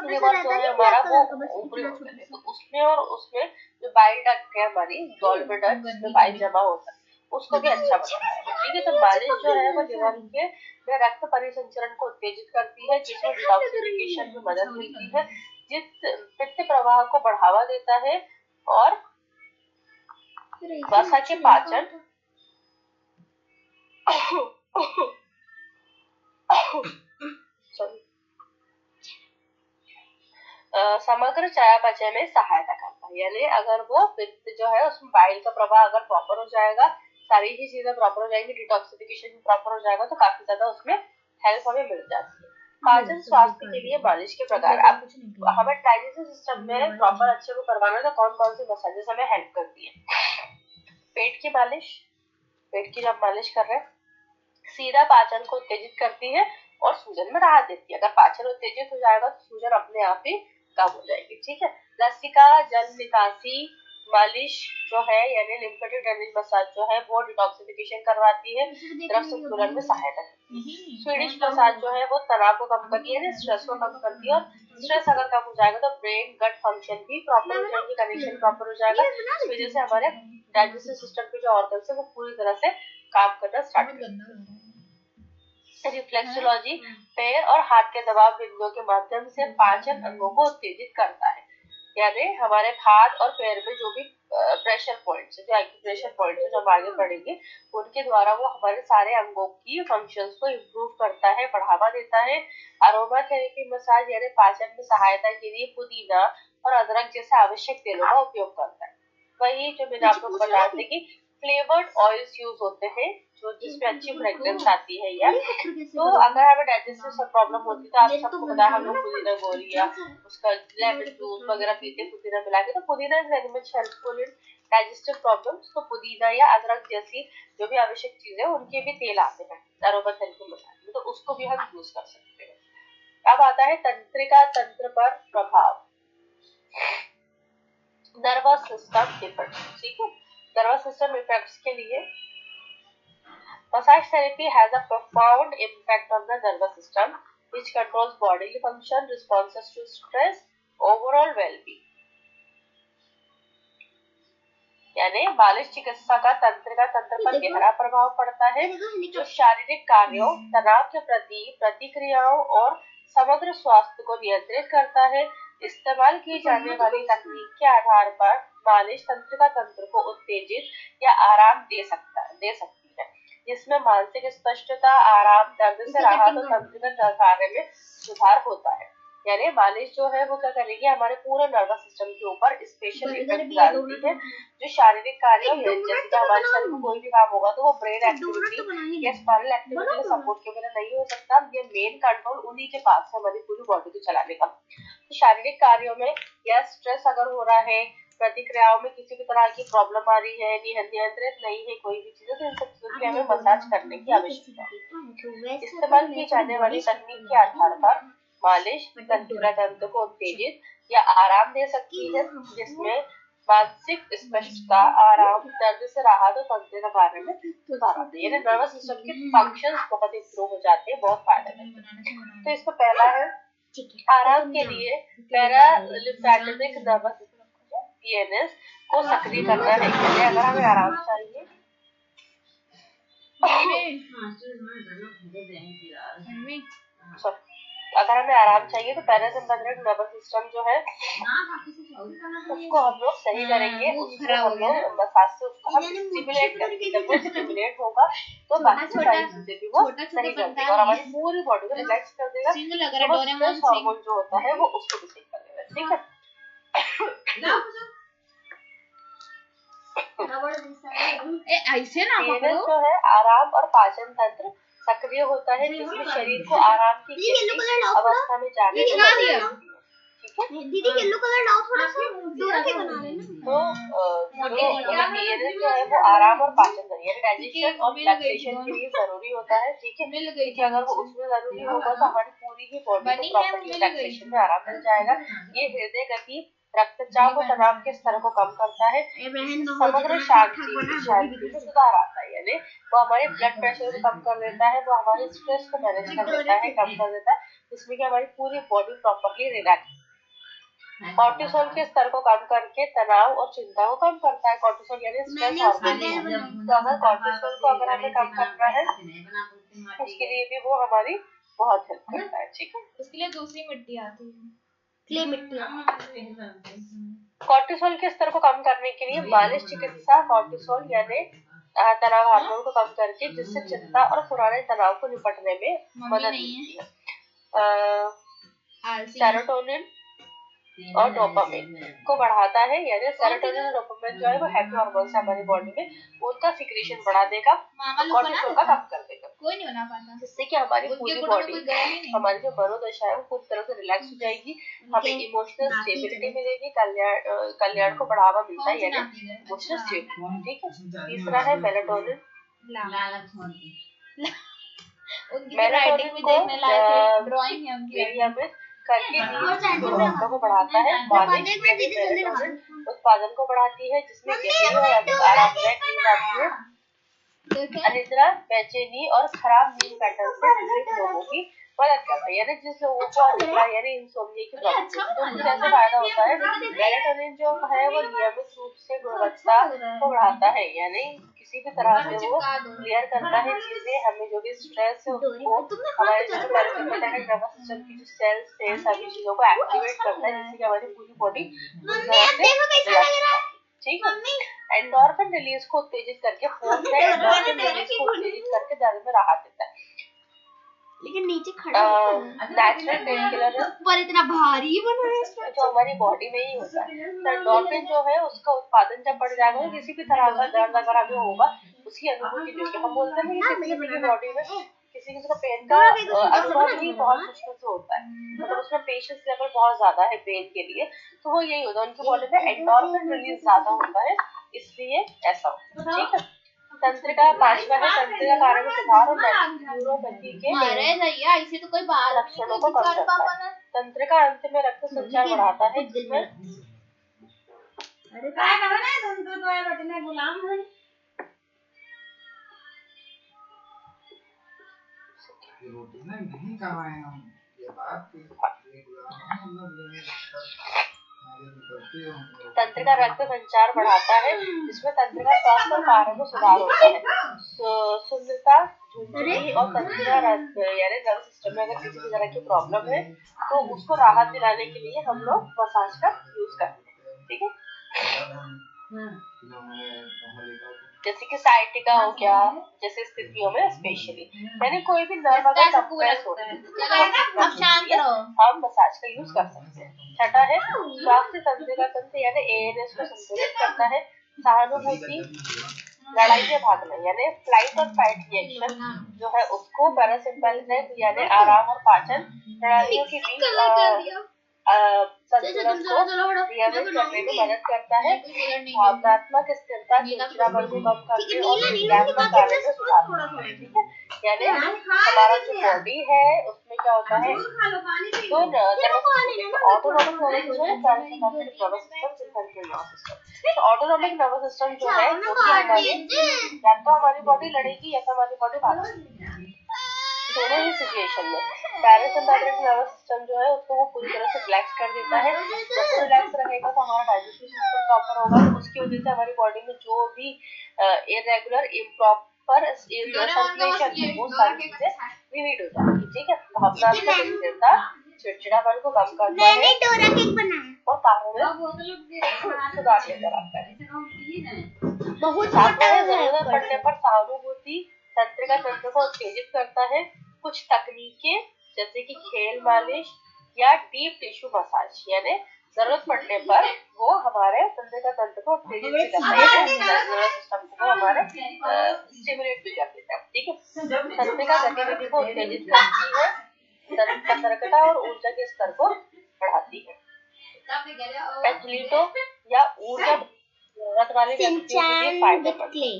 लिवर जो है हमारा वो ऊपरी ऑर्गन है, तो उसमें और उसमें जो बाइल डक्ट है हमारी, गॉलब्लैडर जिसमें बाइल जमा होता है, उसको भी अच्छा बनाता है। ठीक है। तो मालिश जो है वो लिवर के में रक्त परिसंचरण को उत्तेजित करती है, जिसमें डिटॉक्सिफिकेशन में मदद मिलती है, जिस पित्त प्रवाह को बढ़ावा देता है और वसा के पाचन समग्र चयापचय में सहायता करता है। यानी अगर वो पित्त जो है उसमें बाइल का प्रवाह अगर प्रॉपर हो जाएगा, सारी ही चीजें प्रॉपर हो जाएंगी, डिटॉक्सिफिकेशन प्रॉपर हो जाएगा, तो काफी ज्यादा उसमें हेल्प हमें मिल जाती है। पाचन स्वास्थ्य के लिए मालिश के प्रकार। अब हमें डाइजेस्टिव सिस्टम में प्रॉपर अच्छे को करवाना, तो कौन कौन सी मसाजेस हमें हेल्प करती है? पेट की मालिश, पेट की जब मालिश कर रहे हैं, सीधा पाचन को उत्तेजित करती है और सूजन में राहत देती है। अगर पाचन उत्तेजित हो जाएगा तो सूजन अपने आप ही कम हो जाएगी। ठीक है। लसिका जल निकासी मालिश जो है, यानी लिम्फेटिक ड्रेनेज मसाज जो है, वो डिटॉक्सिफिकेशन करवाती है, द्रव संतुलन में सहायता करती है। स्वीडिश मसाज जो है वो तनाव को कम करती है, स्ट्रेस को कम करती है, और स्ट्रेस अगर कम हो जाएगा तो ब्रेन गट फंक्शन भी प्रॉपर हो जाएगी, कनेक्शन प्रॉपर हो जाएगा, इस वजह से हमारे डाइजेस्टिव सिस्टम के जो ऑर्गन्स है वो पूरी तरह से काम करना स्टार्ट कर देते हैं। रिफ्लेक्सोलॉजी पैर और हाथ के दबाव बिंदुओं के माध्यम से पाचन अंगों को उत्तेजित करता है। यानी हमारे हाथ और पैर में जो भी प्रेशर पॉइंट्स है, जो एक्यूप्रेशर पॉइंट्स है, जो हम आगे पढ़ेंगे, उनके द्वारा वो हमारे सारे अंगों की फंक्शंस को इम्प्रूव करता है, बढ़ावा देता है। अरोमा थेरेपी मसाज यानी पाचन में सहायता के लिए पुदीना और अदरक जैसे आवश्यक तेलों का उपयोग करता है। वही जो मैंने आपको बताया था कि फ्लेवर्ड ऑयल्स यूज होते हैं, जो जिसमें अच्छी फ्रेग्रेंस आती है। या तो अगर हमें डाइजेस्टिव प्रॉब्लम होती है, तो आप सबको पता है हम लोग पुदीना गोरी या उसका लेमन जूस वगैरह पीते हैं पुदीना मिला के, तो पुदीना is very much helpful in digestive problems. तो पुदीना या अदरक जैसी जो भी आवश्यक चीजें, उनके भी तेल आते हैं अरोमा थेरेपी मसाज में, तो उसको भी हम यूज कर सकते हैं। अब आता है तंत्रिका तंत्र पर प्रभाव, नर्वस सिस्टम इफेक्ट्स। ठीक है। नर्वस सिस्टम इफेक्ट्स के लिए massage therapy has a profound impact on the nervous system, which controls bodily function, responses to stress, overall well-being. यानी मालिश चिकित्सा का तंत्रिका तंत्र पर गहरा प्रभाव पड़ता है, जो शारीरिक कार्यों, तनाव के प्रति प्रतिक्रियाओं और समग्र स्वास्थ्य को नियंत्रित करता है। इस्तेमाल की जाने वाली तकनीक के आधार पर मालिश तंत्रिका तंत्र को उत्तेजित या आराम दे सकती है, जिसमें मानसिक स्पष्टता, आराम, दर्द से राहत और तंत्रिका कार्य में सुधार होता है। यानी मालिश जो है वो क्या करेगी, हमारे पूरे नर्वस सिस्टम के ऊपर स्पेशल इफेक्ट डालती है। जो शारीरिक कार्य है, जैसे कि हमारे शरीर में कोई भी काम होगा तो वो ब्रेन एक्टिविटी या स्पाइनल एक्टिविटी के सपोर्ट के बिना नहीं हो सकता। ये मेन कंट्रोल उन्हीं के पास है हमारी पूरी बॉडी को चलाने का। तो शारीरिक कार्यों में या स्ट्रेस अगर हो रहा है, प्रतिक्रियाओं में किसी भी तरह की प्रॉब्लम आ रही है, नियंत्रित नहीं है कोई भी चीजें, तो इन सब चीजों की हमें मसाज करने की आवश्यकता है। इस्तेमाल की जाने वाली तकनीक के आधार पर मालिश तंत्रिका तंत्र को उत्तेजित या आराम दे सकती है, जिसमें मानसिक स्पष्टता, आराम, दर्द से राहत और तंत्रिका कार्य में सुधार आता है। यानी नर्वस सिस्टम के फंक्शंस बहुत इंप्रूव हो जाते हैं, बहुत फायदेमंद है। तो इसका पहला है आराम के लिए पैरालिम्फेटिक नर्वस सिस्टम पीएनएस को सक्रिय करना है। यानी अगर हमें आराम चाहिए अगर हमें आराम चाहिए तो पैरासिम्पैथेटिक नर्वस सिस्टम जो है उसको हम लोग सही करेंगे, उसको हम लोग मसाज से उसको हम स्टिमुलेट करेंगे। जब वो स्टिमुलेट होगा तो बाकी सारी चीजें भी वो सही कर देगा और हमारी पूरी बॉडी को रिलैक्स कर देगा। स्ट्रेस हार्मोन जो होता है वो उसको भी सही कर देगा। ठीक है, ऐसे ना पकड़ो। जो है आराम और पाचन तंत्र सक्रिय होता है, जिसमें शरीर को आराम की अवस्था में जाने दिखा दिया। दीदी येलो कलर लाओ थोड़ा सा, डोरा के बना लेना। तो जो है वो आराम और पाचन तंत्र यानी डाइजेशन और रिलैक्सेशन के लिए जरूरी होता है। ठीक है, क्योंकि अगर वो उसमें जरूरी होगा तो हमारी पूरी ही बॉडी को प्रॉपर्ली रिलैक्सेशन में आराम मिल जाएगा। ये हृदय गति, रक्तचाप और तनाव के स्तर को कम करता है, समग्र शांति में सुधार आता है। यानी वो हमारे ब्लड प्रेशर को कम कर देता है, वो हमारे स्ट्रेस को मैनेज कर देता है, कम कर देता है, जिसमें कि हमारी पूरी बॉडी प्रॉपर्ली रिलैक्स। कॉर्टिसोल के स्तर को कम करके तनाव और चिंता को कम करता है। कॉर्टिसोल यानी स्ट्रेस हार्मोन। तो अगर कॉर्टिसोल को अगर हमें कम करना है उसके लिए भी वो हमारी बहुत हेल्प करता है। ठीक है, उसके लिए दूसरी मिट्टी आती है, क्ले मिट्टी। कॉर्टिसोल के स्तर को कम करने के लिए मालिश चिकित्सा कॉर्टिसोल यानी तनाव हार्मोन को कम करके, जिससे चिंता और पुराने तनाव को निपटने में मदद मिलती है। सेरोटोनिन और डोपामिन को बढ़ाता है। यानी सेरोटोनिन और डोपामिन जो है वो हैप्पी हार्मोन्स है हमारी बॉडी में, उनका सिक्रीशन बढ़ा देगा, कॉर्टिसोल का कम कर देगा। कोई नहीं बना पाता, जिससे कि हमारी पूरी बॉडी, हमारी जो मनोदशा है वो पूरी तरह से रिलैक्स हो जाएगी। हमें इमोशनल स्टेबिलिटी मिलेगी, कल्याण को बढ़ावा मिलता है, यानी इमोशनल स्टेबिलिटी। ठीक है, तीसरा है मेलाटोनिन। मेलाटोनिन को ड्राइंग है उनकी करके नींद को बढ़ाता है, उत्पादन को बढ़ाती है, जिसमें गहरी और अधिक आरामदायक नींद आती है। अनिद्रा, बेचैनी और खराब नींद पैटर्न से पीड़ित लोगों की मदद करता है। यानी जिस लोगों को अनिद्रा यानी इंसोम्निया की प्रॉब्लम है, तो कैसे फायदा होता है। मेलाटोनिन जो है वो नियमित रूप से गुणवत्ता को बढ़ाता है, यानी किसी भी तरह से वो क्लियर करता है चीजें, हमें जो भी स्ट्रेस है उसको हमारे जो पैरासिम्पैथेटिक नर्वस सिस्टम की जो सेल्स है सभी चीजों को एक्टिवेट करता है, जिससे कि हमारी पूरी बॉडी ठीक है। एंडोर्फिन रिलीज को उत्तेजित करके एंडोर्फिन रिलीज को उत्तेजित करके दर्द में राहत देता है। लेकिन नीचे खड़ा नेचुरल पेन किलर ऊपर इतना भारी बना है जो हमारी बॉडी में ही होता है। तो एंडोर्फिन जो है उसका उत्पादन जब बढ़ जाएगा तो किसी भी तरह का दर्द अगर हमें होगा उसकी अनुभूति नहीं होगी। हम बोलते हैं ना किसी की बॉडी में किसी का पेन का अनुभव ही बहुत मुश्किल से होता है, मतलब उसमें पेशेंस लेवल बहुत ज्यादा है पेन के लिए, तो वो यही होता है उनकी बॉडी में एंडोर्फिन रिलीज ज्यादा होता है, इसलिए ऐसा होता है। ठीक है, तंत्रिका पांचवा है तंत्रिका कार्य में सुधार और न्यूरोपैथी के लक्षणों को कम करता है। तंत्रिका अंत में रक्त संचार बढ़ाता है, जिसमें तंत्रिका रक्त संचार बढ़ाता है, जिसमें तंत्रिका स्वास्थ्य और कार्य में सुधार होता है। सुंदरता, झुंझुनी और तंत्रिका रक्त यानी नर्वस सिस्टम में अगर किसी भी तरह की प्रॉब्लम है तो उसको राहत दिलाने के लिए हम लोग मसाज का यूज करते हैं, ठीक है। जैसे कि साइटिका हो गया, जैसे स्थितियों में स्पेशली, यानी कोई भी नर्व अगर कंप्रेस होता है तो हम मसाज का यूज कर सकते हैं। छठा है स्वास्थ्य तंत्रिका तंत्र यानी एएनएस को संतुलित करता है। सहानुभूति, लड़ाई में भागना यानी फ्लाइट और फाइट रिएक्शन जो है उसको, पैरासिम्पैथेटिक यानी आराम और पाचन प्रणालियों के बीच संतुलन को नियमित करने में मदद करता है। भावनात्मक स्थिरता, चिड़चिड़ापन को कम करने और क्रियात्मक कार्य में सुधार करता है, ठीक है। यानी हमारा जो बॉडी है उसमें क्या होता है, तो autonomic nervous system, parasympathetic nervous system, sympathetic nervous system. तो ऑटोनॉमिक नर्वस सिस्टम जो है वो या तो हमारी बॉडी लड़ेगी या तो हमारी बॉडी भागेगी, दोनों ही सिचुएशन में। पैरासिम्पैथेटिक नर्वस सिस्टम जो है उसको वो पूरी तरह से रिलैक्स कर देता है। जब वो रिलैक्स रहेगा तो हमारा डाइजेस्टिव सिस्टम प्रॉपर होगा, तो उसकी वजह से हमारी बॉडी में जो भी इरेगुलर इम्प्रॉपर सर्कुलेशन वो सारी चीजें रिलीड हो जाएंगी, ठीक है। भावनात्मक स्थिरता चिड़चिड़ापन को कम करता है और कार्य में सुधार लेकर आता है। जरूरत पड़ने पर सहानुभूति तंत्रिका तंत्र को उत्तेजित करता है। कुछ तकनीकें जैसे कि खेल मालिश या डीप टिश्यू मसाज यानी जरूरत पड़ने पर वो हमारे तंत्रिका तंत्र को उत्तेजित भी करता है, नर्वस सिस्टम को हमारे स्टिमुलेट भी कर देता है, ठीक है। तंत्रिका गतिविधि को उत्तेजित करती है, सतर्कता और ऊर्जा के स्तर को बढ़ाती है। एथलीटों या ऊर्जा वाली गतिविधि फायदेमंद है।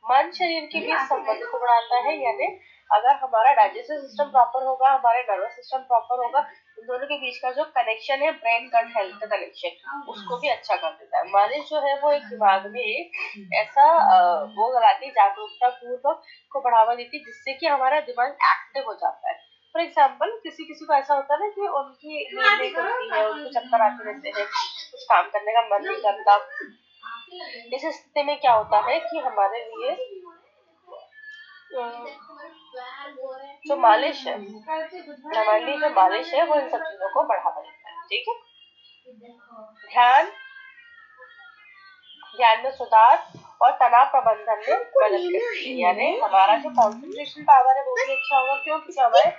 मन शरीर के बीच संबंध को बढ़ाता है, यानी अगर हमारा डाइजेस्टिव सिस्टम प्रॉपर होगा, हमारे नर्वस सिस्टम प्रॉपर होगा, इन दोनों के बीच का जो कनेक्शन है ब्रेन गट हेल्थ का कनेक्शन उसको भी अच्छा कर देता है। मालिश जो है वो एक दिमाग में ऐसा वो लगाती है, जागरूकता पूर्वक को बढ़ावा देती है, जिससे कि हमारा दिमाग एक्टिव हो जाता है। फॉर एग्जाम्पल किसी किसी को ऐसा होता है ना कि उनकी नींद नहीं खुलती है, उनको चक्कर आते रहते हैं, कुछ काम करने का मन नहीं करता। इस स्थिति में क्या होता है कि हमारे लिए जो मालिश है, हमारे लिए जो मालिश है वो इन सब चीजों को बढ़ावा देता है, ठीक है। ध्यान में सुधार और तनाव प्रबंधन में मदद करती है, यानी हमारा जो कंसंट्रेशन पावर है वो भी अच्छा होगा, क्योंकि हमारे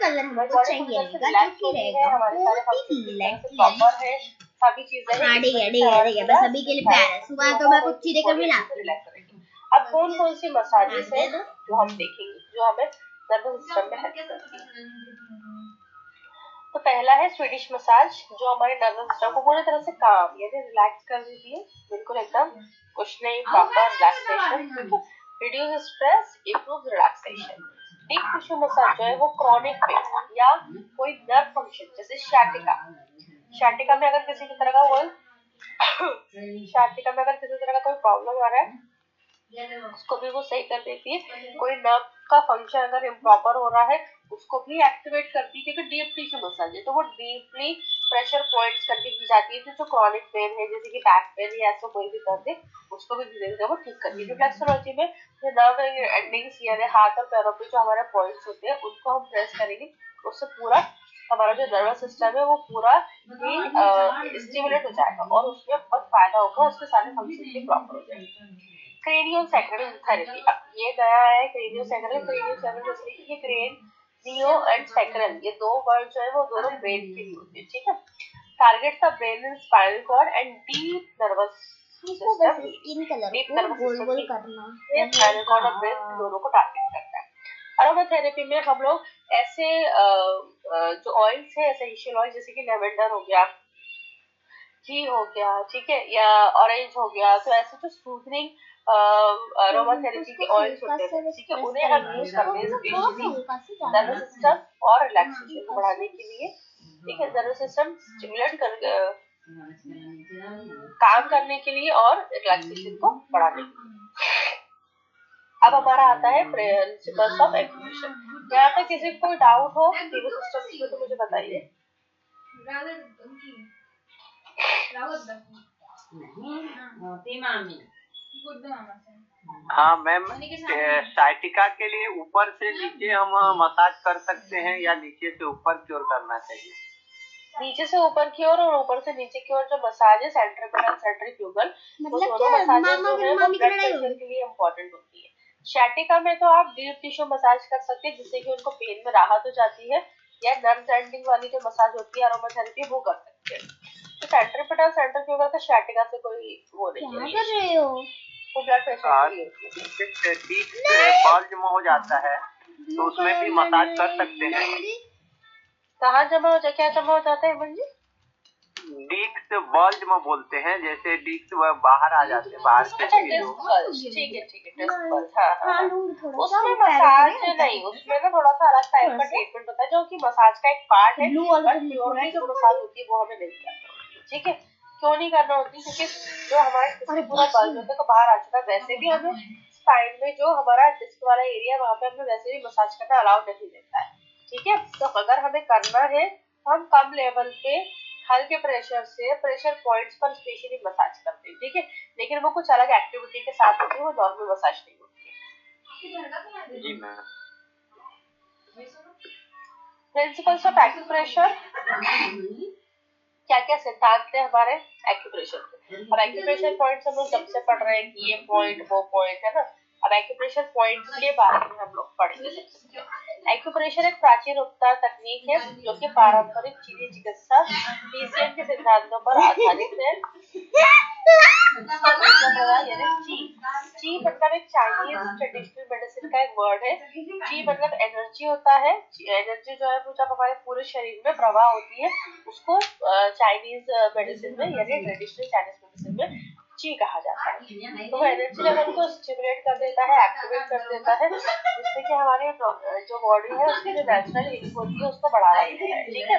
बॉडी रिलैक्स होती है, हमारे सारे फंक्शन प्रॉपर है, सभी चीजें बस अभी के लिए प्यार है। सुबह तो मैं कुछ चीजें कभी ना अब कौन कौन सी मसाजेस है जो हम देखेंगे जो हमें नर्वस सिस्टम में हेल्प करती है। तो पहला है स्वीडिश मसाज, जो हमारे नर्वस सिस्टम को पूरी तरह से काम यानी रिलैक्स कर देती है, बिल्कुल एकदम कुछ नहीं, proper relaxation, reduce stress, improve relaxation. Deep tissue massage जो है वो क्रॉनिक पेन या कोई नर्व फंक्शन जैसे शाटिका में अगर किसी तरह का कोई प्रॉब्लम आ रहा है उसको भी वो सही कर देती है। कोई नर्व का फंक्शन अगर इम्प्रॉपर हो रहा है उसको भी एक्टिवेट करती है, क्योंकि डीप टिश्यू मसाज है तो वो डीपली प्रेशर पॉइंट्स करके की जाती है। जो क्रॉनिक पेन है जैसे कि बैक पेन या ऐसा कोई भी दर्द है उसको भी धीरे धीरे वो ठीक करती है। रिफ्लेक्सोलॉजी में जो नर्व एंडिंग्स यानी हाथ और पैरों पे जो हमारे पॉइंट्स होते हैं उनको हम प्रेस करेंगे, उससे पूरा हमारा जो नर्वस सिस्टम है वो पूरा ही स्टिमुलेट हो जाएगा और उसमें बहुत फायदा होगा, उसके सारे फंक्शन भी प्रॉपर हो जाएंगे। क्रेनियोसैक्रल थेरेपी, अब ये नया है क्रेनियोसैक्रल जैसे ये क्रेनियो एंड सैक्रल ये दो वर्ड जो है वो दोनों ब्रेन के लिए होते हैं, ठीक है। Target the brain and spinal cord and deep nervous system, skin colour deep को नर्वस गोल गोल सिस्टम करना, स्पाइनल कॉर्ड और ब्रेन दोनों को टारगेट करता है। अरोमाथेरेपी में हम लोग ऐसे जो ऑयल्स है एसेंशियल ऑयल जैसे कि लेवेंडर हो गया, घी हो गया, ठीक है, या ऑरेंज हो गया, तो ऐसे जो सूथनिंग अरोमाथेरेपी के ऑयल्स होते हैं, ठीक है, उन्हें हम यूज करते हैं स्पेशली नर्वस सिस्टम और रिलैक्सेशन को बढ़ाने के लिए, ठीक है। नर्वस सिस्टम स्टिमुलेट कर काम करने के लिए और रिलैक्सेशन को बढ़ाने के लिए। अब हमारा आता है प्रिंसिपल्स ऑफ एक्यूप्रेशर। यहाँ पे किसी को कोई डाउट हो नर्वस सिस्टम में तो मुझे बताइए। नहीं मामी हाँ मैम, साइटिका के लिए ऊपर से नीचे हम मसाज कर सकते हैं या नीचे से ऊपर की ओर करना चाहिए? नीचे से ऊपर की ओर और ऊपर से नीचे की ओर जो मसाज है सेंट्रीपिटल सेंट्रीफ्यूगल, वो मतलब दोनों मसाजेस जो है वो ब्लड लड़ाई प्रेशर के लिए इम्पोर्टेंट होती है। शैटिका में तो आप डीप टिश्यू मसाज कर सकते हैं जिससे कि उनको पेन में राहत हो जाती है, या नर्व एंडिंग वाली जो मसाज होती है अरोमाथेरेपी वो कर सकते हैं। तो सेंट्रीपिटल सेंट्रीफ्यूगल का शैटिका से कोई वो नहीं है। क्या कर रहे हो? वो ब्लड प्रेशर के लिए होती है। डीप बॉल जमा हो जाता है तो उसमें भी मसाज कर सकते हैं। कहाँ जमा हो जाए, क्या जमा हो जाता है मंजी? डिस्क बॉल जमा बोलते हैं, जैसे डिस्क बाहर आ जाते हैं, बाहर से अच्छा डिस्क बल्ज, ठीक है डिस्क बल्ज, हाँ। उसमें मसाज नहीं, उसमें ना थोड़ा सा अलग टाइप का ट्रीटमेंट होता है जो कि मसाज का एक पार्ट है, बट प्योरली जो मसाज होती है वो हमें नहीं करना होती है। ठीक है, क्यों नहीं करना होती? क्योंकि जो हमारा डिस्क पूरा बल्ज होता है तो बाहर आ चुका है, वैसे भी हमें स्पाइन में जो हमारा डिस्क वाला एरिया वहाँ पे हमें वैसे भी मसाज करना अलाउ नहीं देता है। ठीक है, तो अगर हमें करना है तो हम कम लेवल पे हल्के प्रेशर से प्रेशर पॉइंट्स पर स्पेशली मसाज करते हैं। ठीक है, लेकिन वो कुछ अलग एक्टिविटी के साथ होती है, वो नॉर्मल मसाज नहीं होती है। जी मैम। प्रिंसिपल्स ऑफ एक्यूप्रेशर, क्या क्या सिद्धांत है हमारे एक्यूप्रेशर के? अब एक्यूप्रेशर पॉइंट्स हम लोग जब से पढ़ रहे हैं कि ये पॉइंट वो पॉइंट है ना। अब एक्यूप्रेशर पॉइंट्स के बारे में हम लोग पढ़ेंगे। सबसे पहले एक्यूप्रेशर एक प्राचीन उपचार तकनीक है जो कि पारंपरिक चीनी चिकित्सा पीसीएम के सिद्धांतों पर आधारित है। ची मतलब एक चाइनीज ट्रेडिशनल मेडिसिन का एक वर्ड है। ची मतलब एनर्जी होता है। एनर्जी जो है वो जब हमारे पूरे शरीर में प्रवाह होती है उसको चाइनीज मेडिसिन में यानी ट्रेडिशनल चाइनीज मेडिसिन में ची कहा जाता है। तो वो एनर्जी लेवल को स्टिमुलेट कर देता है, एक्टिवेट कर देता है, जिससे कि हमारे जो बॉडी है उसकी जो नेचुरल हीलिंग होती है उसको बढ़ावा देता है। ठीक है,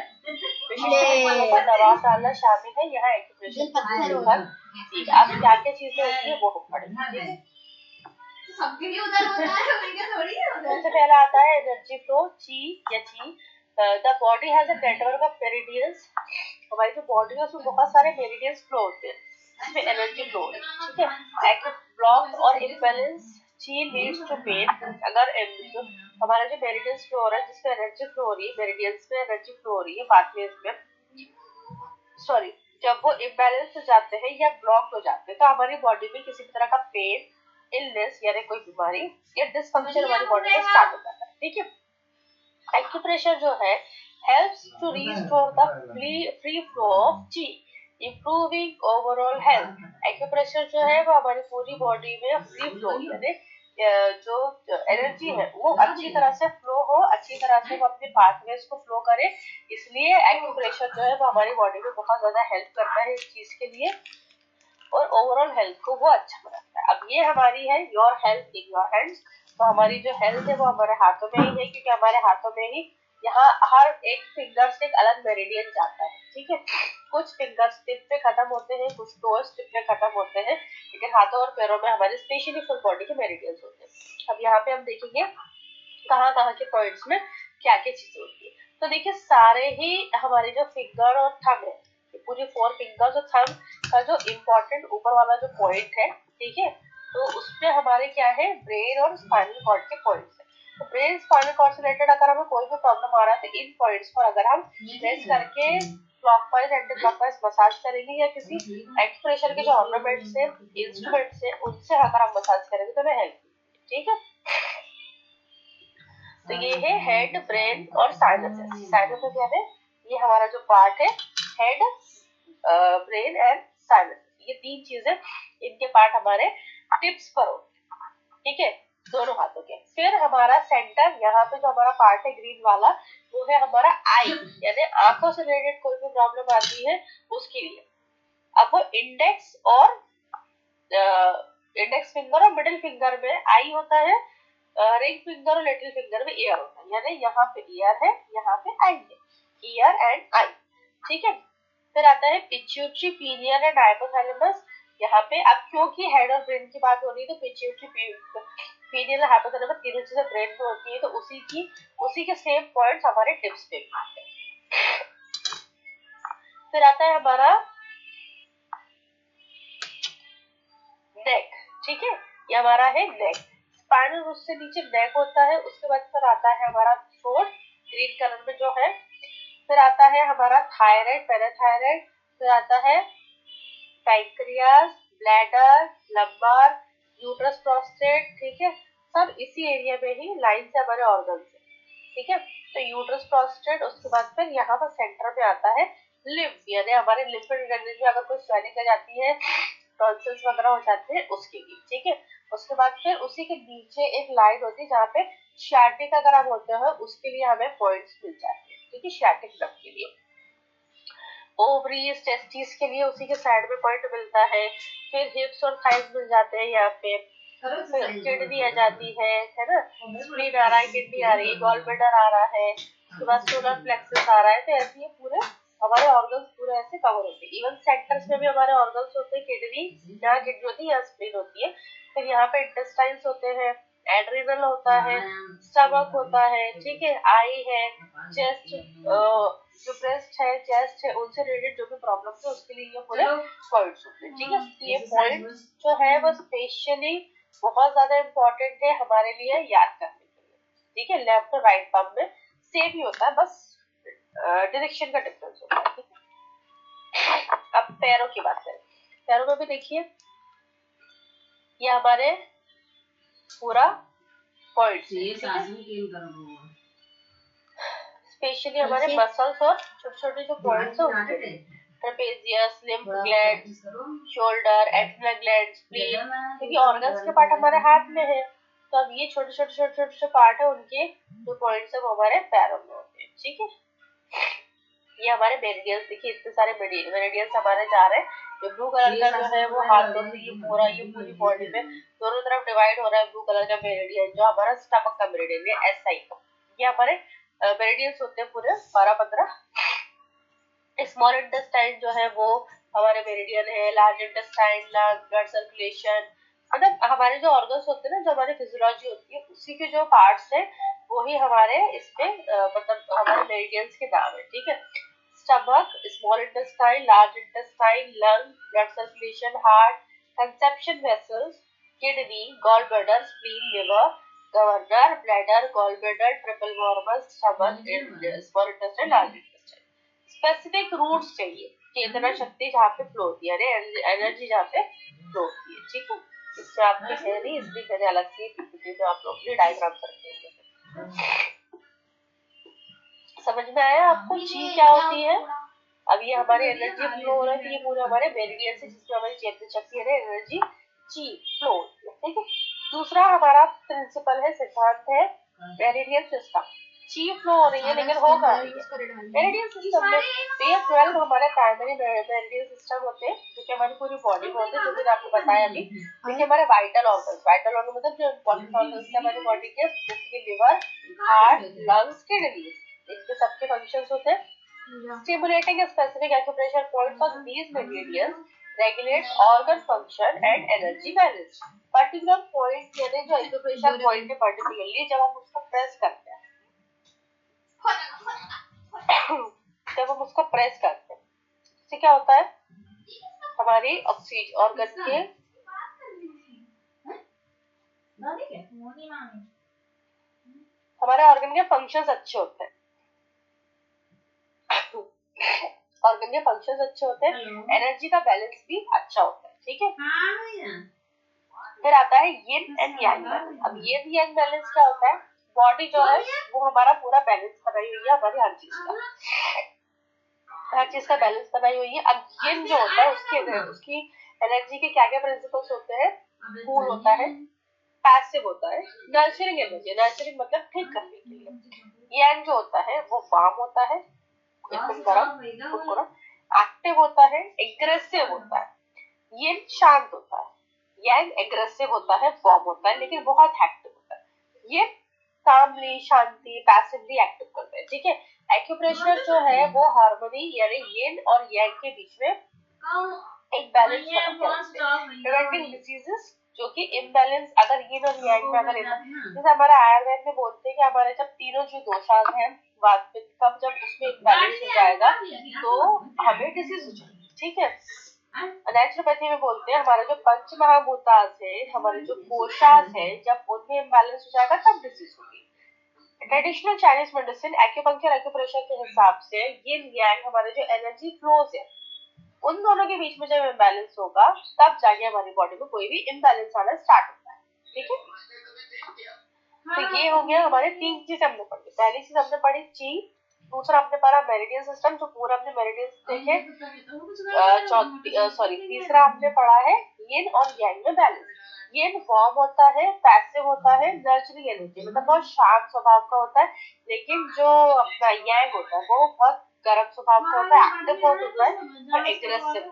विशेष दवा डालना शामिल है यहाँ एक्यूप्रेशर। ठीक है, अब क्या क्या चीजें होती है वो हम पढ़ेंगे। सबके लिए उधर होता है, सबसे पहला आता है एनर्जी फ्लो, ची या ची। The body has a network of meridians. हमारी जो बॉडी है उसमें बहुत सारे मेरिडियंस फ्लो होते हैं जिसमें एनर्जी फ्लो है। ठीक है, एक्यूट ब्लॉक और इम्बैलेंस ची लीड्स टू पेन। अगर हमारा जो मेरिडियंस फ्लो हो रहा है जिसमें एनर्जी फ्लो हो रही है, मेरिडियंस में एनर्जी फ्लो हो रही है, पाथवेज में, सॉरी, जब वो इम्बैलेंस हो जाते हैं या ब्लॉक हो जाते हैं तो हमारी बॉडी में किसी भी तरह का पेन, इलनेस यानी कोई बीमारी या डिसफंक्शन हमारी बॉडी में स्टार्ट हो जाता है। ठीक है, एक्यूप्रेशर जो है helps to restore the free flow of chi, improving overall health. Acupressure जो है वो हमारी पूरी बॉडी में फ्री फ्लो यानी जो एनर्जी है वो अच्छी तरह से फ्लो हो, अच्छी तरह से वो अपने पाथवेज को फ्लो करे, इसलिए एक्यूप्रेशर जो है वो हमारी बॉडी में बहुत ज्यादा हेल्प करता है इस चीज के लिए और ओवरऑल हेल्थ को वो अच्छा बनाता है। अब ये हमारी है your health in your hands. तो हमारी जो हेल्थ है वो हमारे हाथों में ही है, क्योंकि हमारे हाथों में ही यहाँ हर एक फिंगर से एक अलग मेरिडियन जाता है। ठीक है, कुछ फिंगर्स टिप पे खत्म होते हैं, कुछ टोज टिप पे खत्म होते हैं, लेकिन हाथों और पैरों में हमारे स्पेशली फुल बॉडी के मेरिडियंस होते हैं। अब यहाँ पे हम देखेंगे कहाँ कहाँ के पॉइंट्स में क्या क्या चीजें होती है। तो देखिए सारे ही हमारे जो फिंगर और थंब है, पूरी 4 फिंगर्स और थंब का जो इम्पोर्टेंट ऊपर वाला जो पॉइंट है, ठीक है, तो उसमें हमारे क्या है ब्रेन और स्पाइनल कॉर्ड के पॉइंट्स है। तो ब्रेन स्पाइनल कॉर्ड से रिलेटेड अगर हमें कोई भी प्रॉब्लम आ रहा है तो इन पॉइंट्स पर अगर हम प्रेस करके क्लॉकवाइज एंटी क्लॉकवाइज मसाज करेंगे या किसी एक्यूप्रेशर के जो ऑर्नामेंट्स है, इंस्ट्रूमेंट्स है, उनसे अगर हम मसाज करेंगे तो हमें हेल्प मिलेगी। ठीक है, तो ये है हेड, ब्रेन और साइनसेस। साइनसेस क्या है? ये हमारा जो पार्ट है हेड, ब्रेन एंड साइनसेस, ये 3 चीजें इनके पार्ट हमारे टिप्स पर होते हैं। ठीक है, दोनों हाथों के। फिर हमारा सेंटर, यहाँ पे जो हमारा पार्ट है ग्रीन वाला, वो है हमारा आई, यानी आंखों से रिलेटेड कोई भी प्रॉब्लम आती है उसके लिए। अब वो इंडेक्स और इंडेक्स फिंगर और मिडिल फिंगर में आई होता है, रिंग फिंगर और लिटिल फिंगर में ईयर होता है, यानी यहाँ पे ईयर है, यहाँ पे आई है, ईयर एंड आई। ठीक है, फिर आता है पिट्यूटरी, पीनियल एंड हाइपोथैलेमस। यहाँ पे अब क्योंकि हेड और ब्रेन की बात हो रही है तो पिट्यूटरी, पीनियल और हाइपोथैलेमस तीनों चीजें ब्रेन में होती है, तो उसी के सेम पॉइंट्स हमारे टिप्स पे भी आते हैं। फिर आता है हमारा नेक, ठीक है, ये हमारा है नेक। स्पाइनल रूट से नीचे नेक होता है, उसके बाद फिर आता है हमारा थ्रोट ग्रीन कलर में जो है, फिर आता है हमारा थायराइड, पैराथायराइड, फिर आता है pancreas, bladder, lumbar, uterus, prostate, ठीक है, सब इसी एरिया में ही लाइन से हमारे ऑर्गन्स है, ठीक है। तो यूट्रस, प्रोस्टेट, उसके बाद फिर यहाँ पर सेंटर में आता है लिम्फ, यानी हमारे लिम्फेड ड्रेनेज में अगर कोई स्वेलिंग आ जाती है, टॉन्सिल्स वगैरह हो जाते हैं उसके लिए, ठीक है। उसके बाद फिर उसी के नीचे एक लाइन होती है जहाँ पे शार्टिक अगर हम होते हैं उसके लिए हमें पॉइंट्स मिल जाते हैं, ठीक है, शार्टिक नर्व के लिए। ओवरीज, टेस्टिस के लिए उसी के साइड में पॉइंट मिलता है। फिर हिप्स और थाइज मिल जाते हैं यहाँ पे। फिर किडनी आ जाती है ना, स्प्लीन आ रहा है, किडनी आ रही है, गॉल ब्लैडर आ रहा है, उसके बाद सोलर प्लेक्सस आ रहा है। तो ऐसे ये पूरे हमारे ऑर्गन्स पूरे ऐसे कवर होते हैं। इवन सेंटर्स में भी हमारे ऑर्गन्स होते हैं, किडनी, यहाँ किडनी होती है, यहाँ स्प्लीन होती है। फिर यहाँ पे इंटेस्टाइन्स होते हैं, एड्रिनल होता है, स्टमक होता है, ठीक है, आई है, चेस्ट, जो ब्रेस्ट है, चेस्ट है, उनसे रिलेटेड जो भी प्रॉब्लम है उसके लिए ये पूरे पॉइंट्स होते हैं, ठीक है। तो ये पॉइंट जो है वो स्पेशली बहुत ज्यादा इम्पोर्टेंट है हमारे लिए याद करने के लिए, ठीक है। लेफ्ट और राइट पाम में सेम ही होता है, बस डायरेक्शन का डिफरेंस होता है, ठीक है। अब पैरों की बात करें, पैरों में भी देखिए ये हमारे पूरा पॉइंट, स्पेशली हमारे मसल्स और छोटे छोटे जो पॉइंट्स है उनके, trapezius, lymph glands, shoulder, adrenal glands, spleen, क्योंकि ऑर्गन्स के पार्ट हमारे हाथ में है, तो अब ये छोटे छोटे छोटे छोटे पार्ट है उनके जो पॉइंट्स है वो हमारे पैरों में होते हैं, ठीक है। ये हमारे मेरिडियंस, देखिए इतने सारे मेरिडियंस हमारे जा रहे हैं। जो ब्लू कलर का जो है वो हाथों से ये पूरी बॉडी में दोनों तरफ डिवाइड हो रहा है। ब्लू कलर का मेरिडियन जो हमारा स्टमक का मेरिडियन है, एसआई का, ये हमारे मेरिडियंस होते हैं पूरे 12-15। स्मॉल इंटेस्टाइन जो है वो हमारे मेरिडियन है, large intestine, lung, blood circulation, मतलब हमारे जो ऑर्गन्स होते हैं ना, जो हमारी फिजियोलॉजी होती है उसी के जो पार्ट्स हैं वो ही हमारे इसमें मतलब हमारे मेरिडियंस के नाम है, ठीक है। Stomach, small intestine, large intestine, lung, blood circulation, heart, conception vessels, kidney, gall bladder, spleen, liver, governor, bladder, gall bladder, triple warmers, stomach, small intestine, large intestine. Specific roots चाहिए, चेतना शक्ति जहाँ पे फ्लो होती है, एनर्जी जहाँ पे flow होती है, ठीक है। इससे आपकी है नहीं, इसलिए मैंने अलग से पीपीटी में आप लोग भी डायग्राम करके समझ में आया आपको ची क्या होती है। अब ये हमारे एनर्जी फ्लो हो रहा है, तो ये पूरे हमारे मेरिडियन से जिसमें हमारी चेतना शक्ति है, एनर्जी ची फ्लो होती है, ठीक है। दूसरा हमारा प्रिंसिपल है, सिद्धांत है मेरिडियन सिस्टम। ची फ्लो हो रही है लेकिन हो कहाँ रही है मेरिडियन सिस्टम में। तो ये 12 हमारे प्राइमरी मेरिडियन सिस्टम होते हैं जो कि हमारी पूरी बॉडी में होते हैं, जो मैंने आपको बताया अभी। देखिए हमारे वाइटल ऑर्गन मतलब जो इम्पोर्टेंट ऑर्गन्स है हमारी बॉडी के, जैसे कि लिवर, हार्ट, लंग्स, किडनी, इनके सबके फंक्शंस होते हैं। Stimulating a specific acupressure point for these meridians regulates organ function and energy balance. Particular point यानी जो acupressure point है particularly जब हम उसको प्रेस करते हैं इससे क्या होता है, हमारी ऑक्सीजन ऑर्गन के हमारे ऑर्गन के फंक्शंस अच्छे होते हैं, ऑर्गन के फंक्शंस अच्छे होते हैं, एनर्जी का बैलेंस भी अच्छा होता है, ठीक है। फिर आता है यिन एंड यांग बैलेंस। अब यिन यांग बैलेंस क्या होता है, बॉडी जो है वो हमारा पूरा बैलेंस बनाई हुई है, हमारी हर चीज का बैलेंस बनाई हुई है। अब यिन जो होता है उसकी एनर्जी के क्या क्या प्रिंसिपल्स होते हैं, कूल होता है, पैसिव होता है, नर्चरिंग एनर्जी, नर्चरिंग मतलब ठीक करने के लिए। यांग जो होता है वो वार्म होता है, एकदम गरम, एक्टिव होता है, एग्रेसिव होता है। ये शांत होता है, यांग एग्रेसिव होता है, वार्म होता है, लेकिन बहुत एक्टिव होता है। ये कामली, शांति, पैसिवली एक्टिव करते हैं, ठीक है। एक्यूप्रेशर जो है वो हार्मनी यानी यिन और यांग के बीच में एक बैलेंस बना के रखते हैं, प्रिवेंटिंग डिसीजेस जो कि इम्बैलेंस अगर यिन और यांग में अगर जैसे हमारे आयुर्वेद में बोलते हैं कि हमारे जब तीनों जो दोषास हैं वात पित्त कफ, जब उसमें इम्बैलेंस हो जाएगा तो हमें डिसीज हो जाएगी, ठीक है। नेचुरोपैथी में बोलते हैं हमारे जो पंच महाभूतास है, हमारे जो कोशास है, जब उनमें इम्बैलेंस हो जाएगा तब डिजीज होगी। Traditional Chinese medicine acupuncture acupressure के हिसाब से ये yang हमारे जो एनर्जी फ्लोज है उन दोनों के बीच में जब इम्बैलेंस होगा तब जाके हमारी बॉडी में कोई भी इम्बैलेंस आना स्टार्ट होता है। ठीक है, तो ये हो गया हमारे 3 चीजें हमने पढ़ी। पहली चीज हमने पढ़ी ची, दूसरा हमने पढ़ा मेरिडियन सिस्टम जो पूरा हमने मेरिडियन देखे, तीसरा हमने पढ़ा है यिन और yang में बैलेंस। यिन वार्म होता है, पैसिव होता है, नर्चरिंग एनर्जी मतलब बहुत शांत स्वभाव का होता है, लेकिन जो अपना yang होता है वो बहुत गर्म स्वभाव का होता है, एक्टिव बहुत होता है और एग्रेसिव।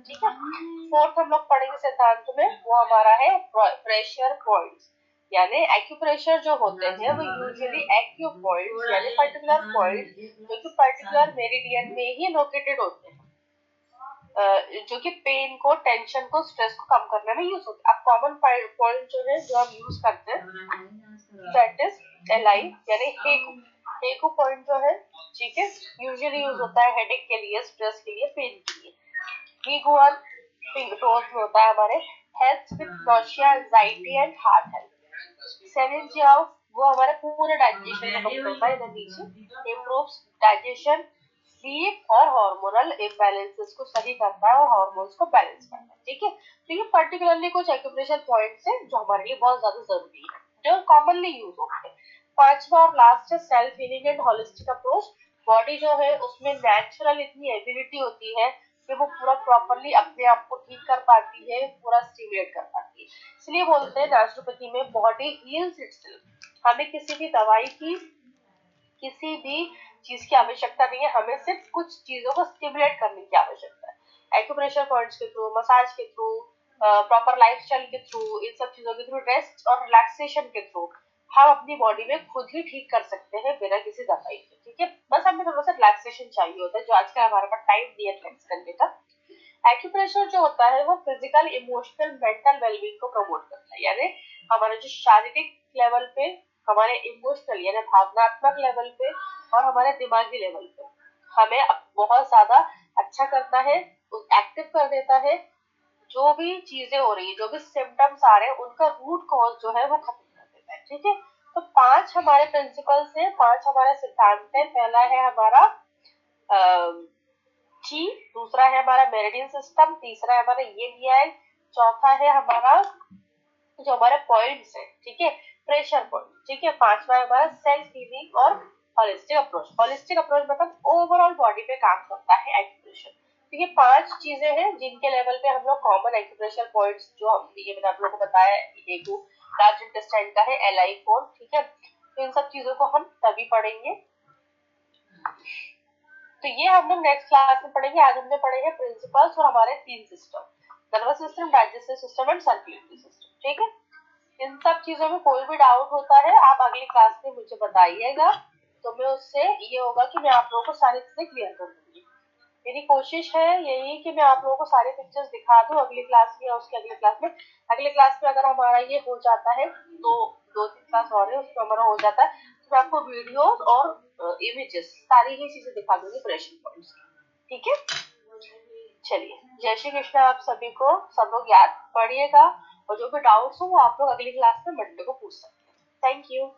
ठीक है, फोर्थ हम लोग पढ़ेंगे सिद्धांत में, वो हमारा है प्रेशर पॉइंट्स, यानी एक्यूप्रेशर जो होते हैं वो यूजुअली एक्यू पॉइंट्स यानी पर्टिकुलर पॉइंट जो कि पर्टिकुलर मेरिडियन में ही लोकेटेड होते हैं, जो कि पेन को, टेंशन को, स्ट्रेस को कम करने में यूज होते हैं। अब कॉमन पॉइंट जो है जो हम यूज करते हैं दैट इज एलआई यानी हेकू। हेकू पॉइंट जो है, ठीक है, यूजुअली यूज होता है हेडेक के लिए, स्ट्रेस के लिए, पेन के लिए। हीगुआन टोज में होता है हमारे health with nausea, anxiety and heart health. सेनेंजियाओ वो हमारे पूरे डाइजेशन को कम करता है, इधर नीचे इम्प्रूव्स डाइजेशन, स्लीप और हार्मोनल इम्बैलेंसेस को सही करता है और हार्मोन्स को बैलेंस करता है। ठीक है, तो ये पर्टिकुलरली कुछ एक्यूप्रेशर पॉइंट्स हैं जो हमारे लिए बहुत ज्यादा जरूरी है, जो कॉमनली यूज होते हैं। पांचवा और लास्ट है self healing and holistic approach. Body जो है उसमें नेचुरल इतनी एबिलिटी होती है कि वो पूरा प्रॉपर्ली अपने आप को ठीक कर पाती है, पूरा स्टिमुलेट कर पाती है। इसलिए बोलते हैं नेचुरोपैथी में बॉडी हील्स इटसेल्फ। हमें किसी भी दवाई की, किसी भी चीज की आवश्यकता नहीं है, हमें सिर्फ कुछ चीजों को स्टिमुलेट करने की आवश्यकता है। एक्यूप्रेशर पॉइंट्स के थ्रू, मसाज के थ्रू, प्रॉपर लाइफस्टाइल के थ्रू, इन सब चीजों के थ्रू, रेस्ट और रिलैक्सेशन के थ्रू हम अपनी बॉडी में खुद ही ठीक कर सकते हैं बिना किसी दवाई के। ठीक है, बस हमें थोड़ा सा रिलैक्सेशन चाहिए होता है, जो आजकल हमारे पास टाइम नहीं है रिलैक्स करने का। एक्यूप्रेशर जो होता है वो फिजिकल, इमोशनल, मेंटल वेलबींग को प्रमोट करता है, यानी हमारे जो शारीरिक लेवल पे, हमारे इमोशनल यानी भावनात्मक लेवल पे और हमारे दिमागी लेवल पे हमें बहुत ज्यादा अच्छा करता है, एक्टिव कर देता है। जो भी चीजें हो रही है, जो भी सिम्टम्स आ रहे हैं, उनका रूट कॉज जो है वो खत्म कर देता है। ठीक है, तो 5 हमारे प्रिंसिपल्स हैं, 5 हमारे सिद्धांत है। पहला है हमारा ची, दूसरा है हमारा मेरिडियन सिस्टम, तीसरा है हमारा यिन yang, चौथा है हमारा जो हमारे पॉइंट्स है, ठीक है, प्रेशर पॉइंट। ठीक है, पांचवा है हमारा सेल्फ हीलिंग और होलिस्टिक अप्रोच। होलिस्टिक अप्रोच मतलब ओवरऑल बॉडी पे काम करता है एक्यूप्रेशर। तो ये 5 चीजें हैं जिनके लेवल पे हम लोग कॉमन एक्यूप्रेशर पॉइंट्स जो ये मैंने आप लोगों को बताया, हेगू लार्ज इंटेस्टाइन का है, एलआई फोर। ठीक है, तो इन सब चीजों को हम तभी पढ़ेंगे। तो ये हम लोग नेक्स्ट क्लास में पढ़ेंगे। आज हमने पढ़े हैं प्रिंसिपल्स और हमारे 3 system, nervous system, digestive system and circulatory system. ठीक है, इन सब चीजों में कोई भी डाउट होता है आप अगली क्लास में मुझे बताइएगा, तो मैं उससे ये होगा कि मैं आप लोगों को सारी चीजें क्लियर कर दूंगी। मेरी कोशिश है यही कि मैं आप लोगों को सारे पिक्चर्स दिखा दूं अगली क्लास में या उसके अगली क्लास में। अगली क्लास में अगर हमारा ये हो जाता है, तो 2-3 क्लास और है उसमें हमारा हो जाता है, तो मैं आपको वीडियोस और इमेजेस सारी ही चीजें दिखा दूंगी प्रेशर पॉइंट्स की। ठीक है, चलिए, जय श्री कृष्ण आप सभी को। सब लोग याद पढ़िएगा और जो भी डाउट्स हो वो आप लोग अगली क्लास में मंडे को पूछ सकते हैं। Thank you.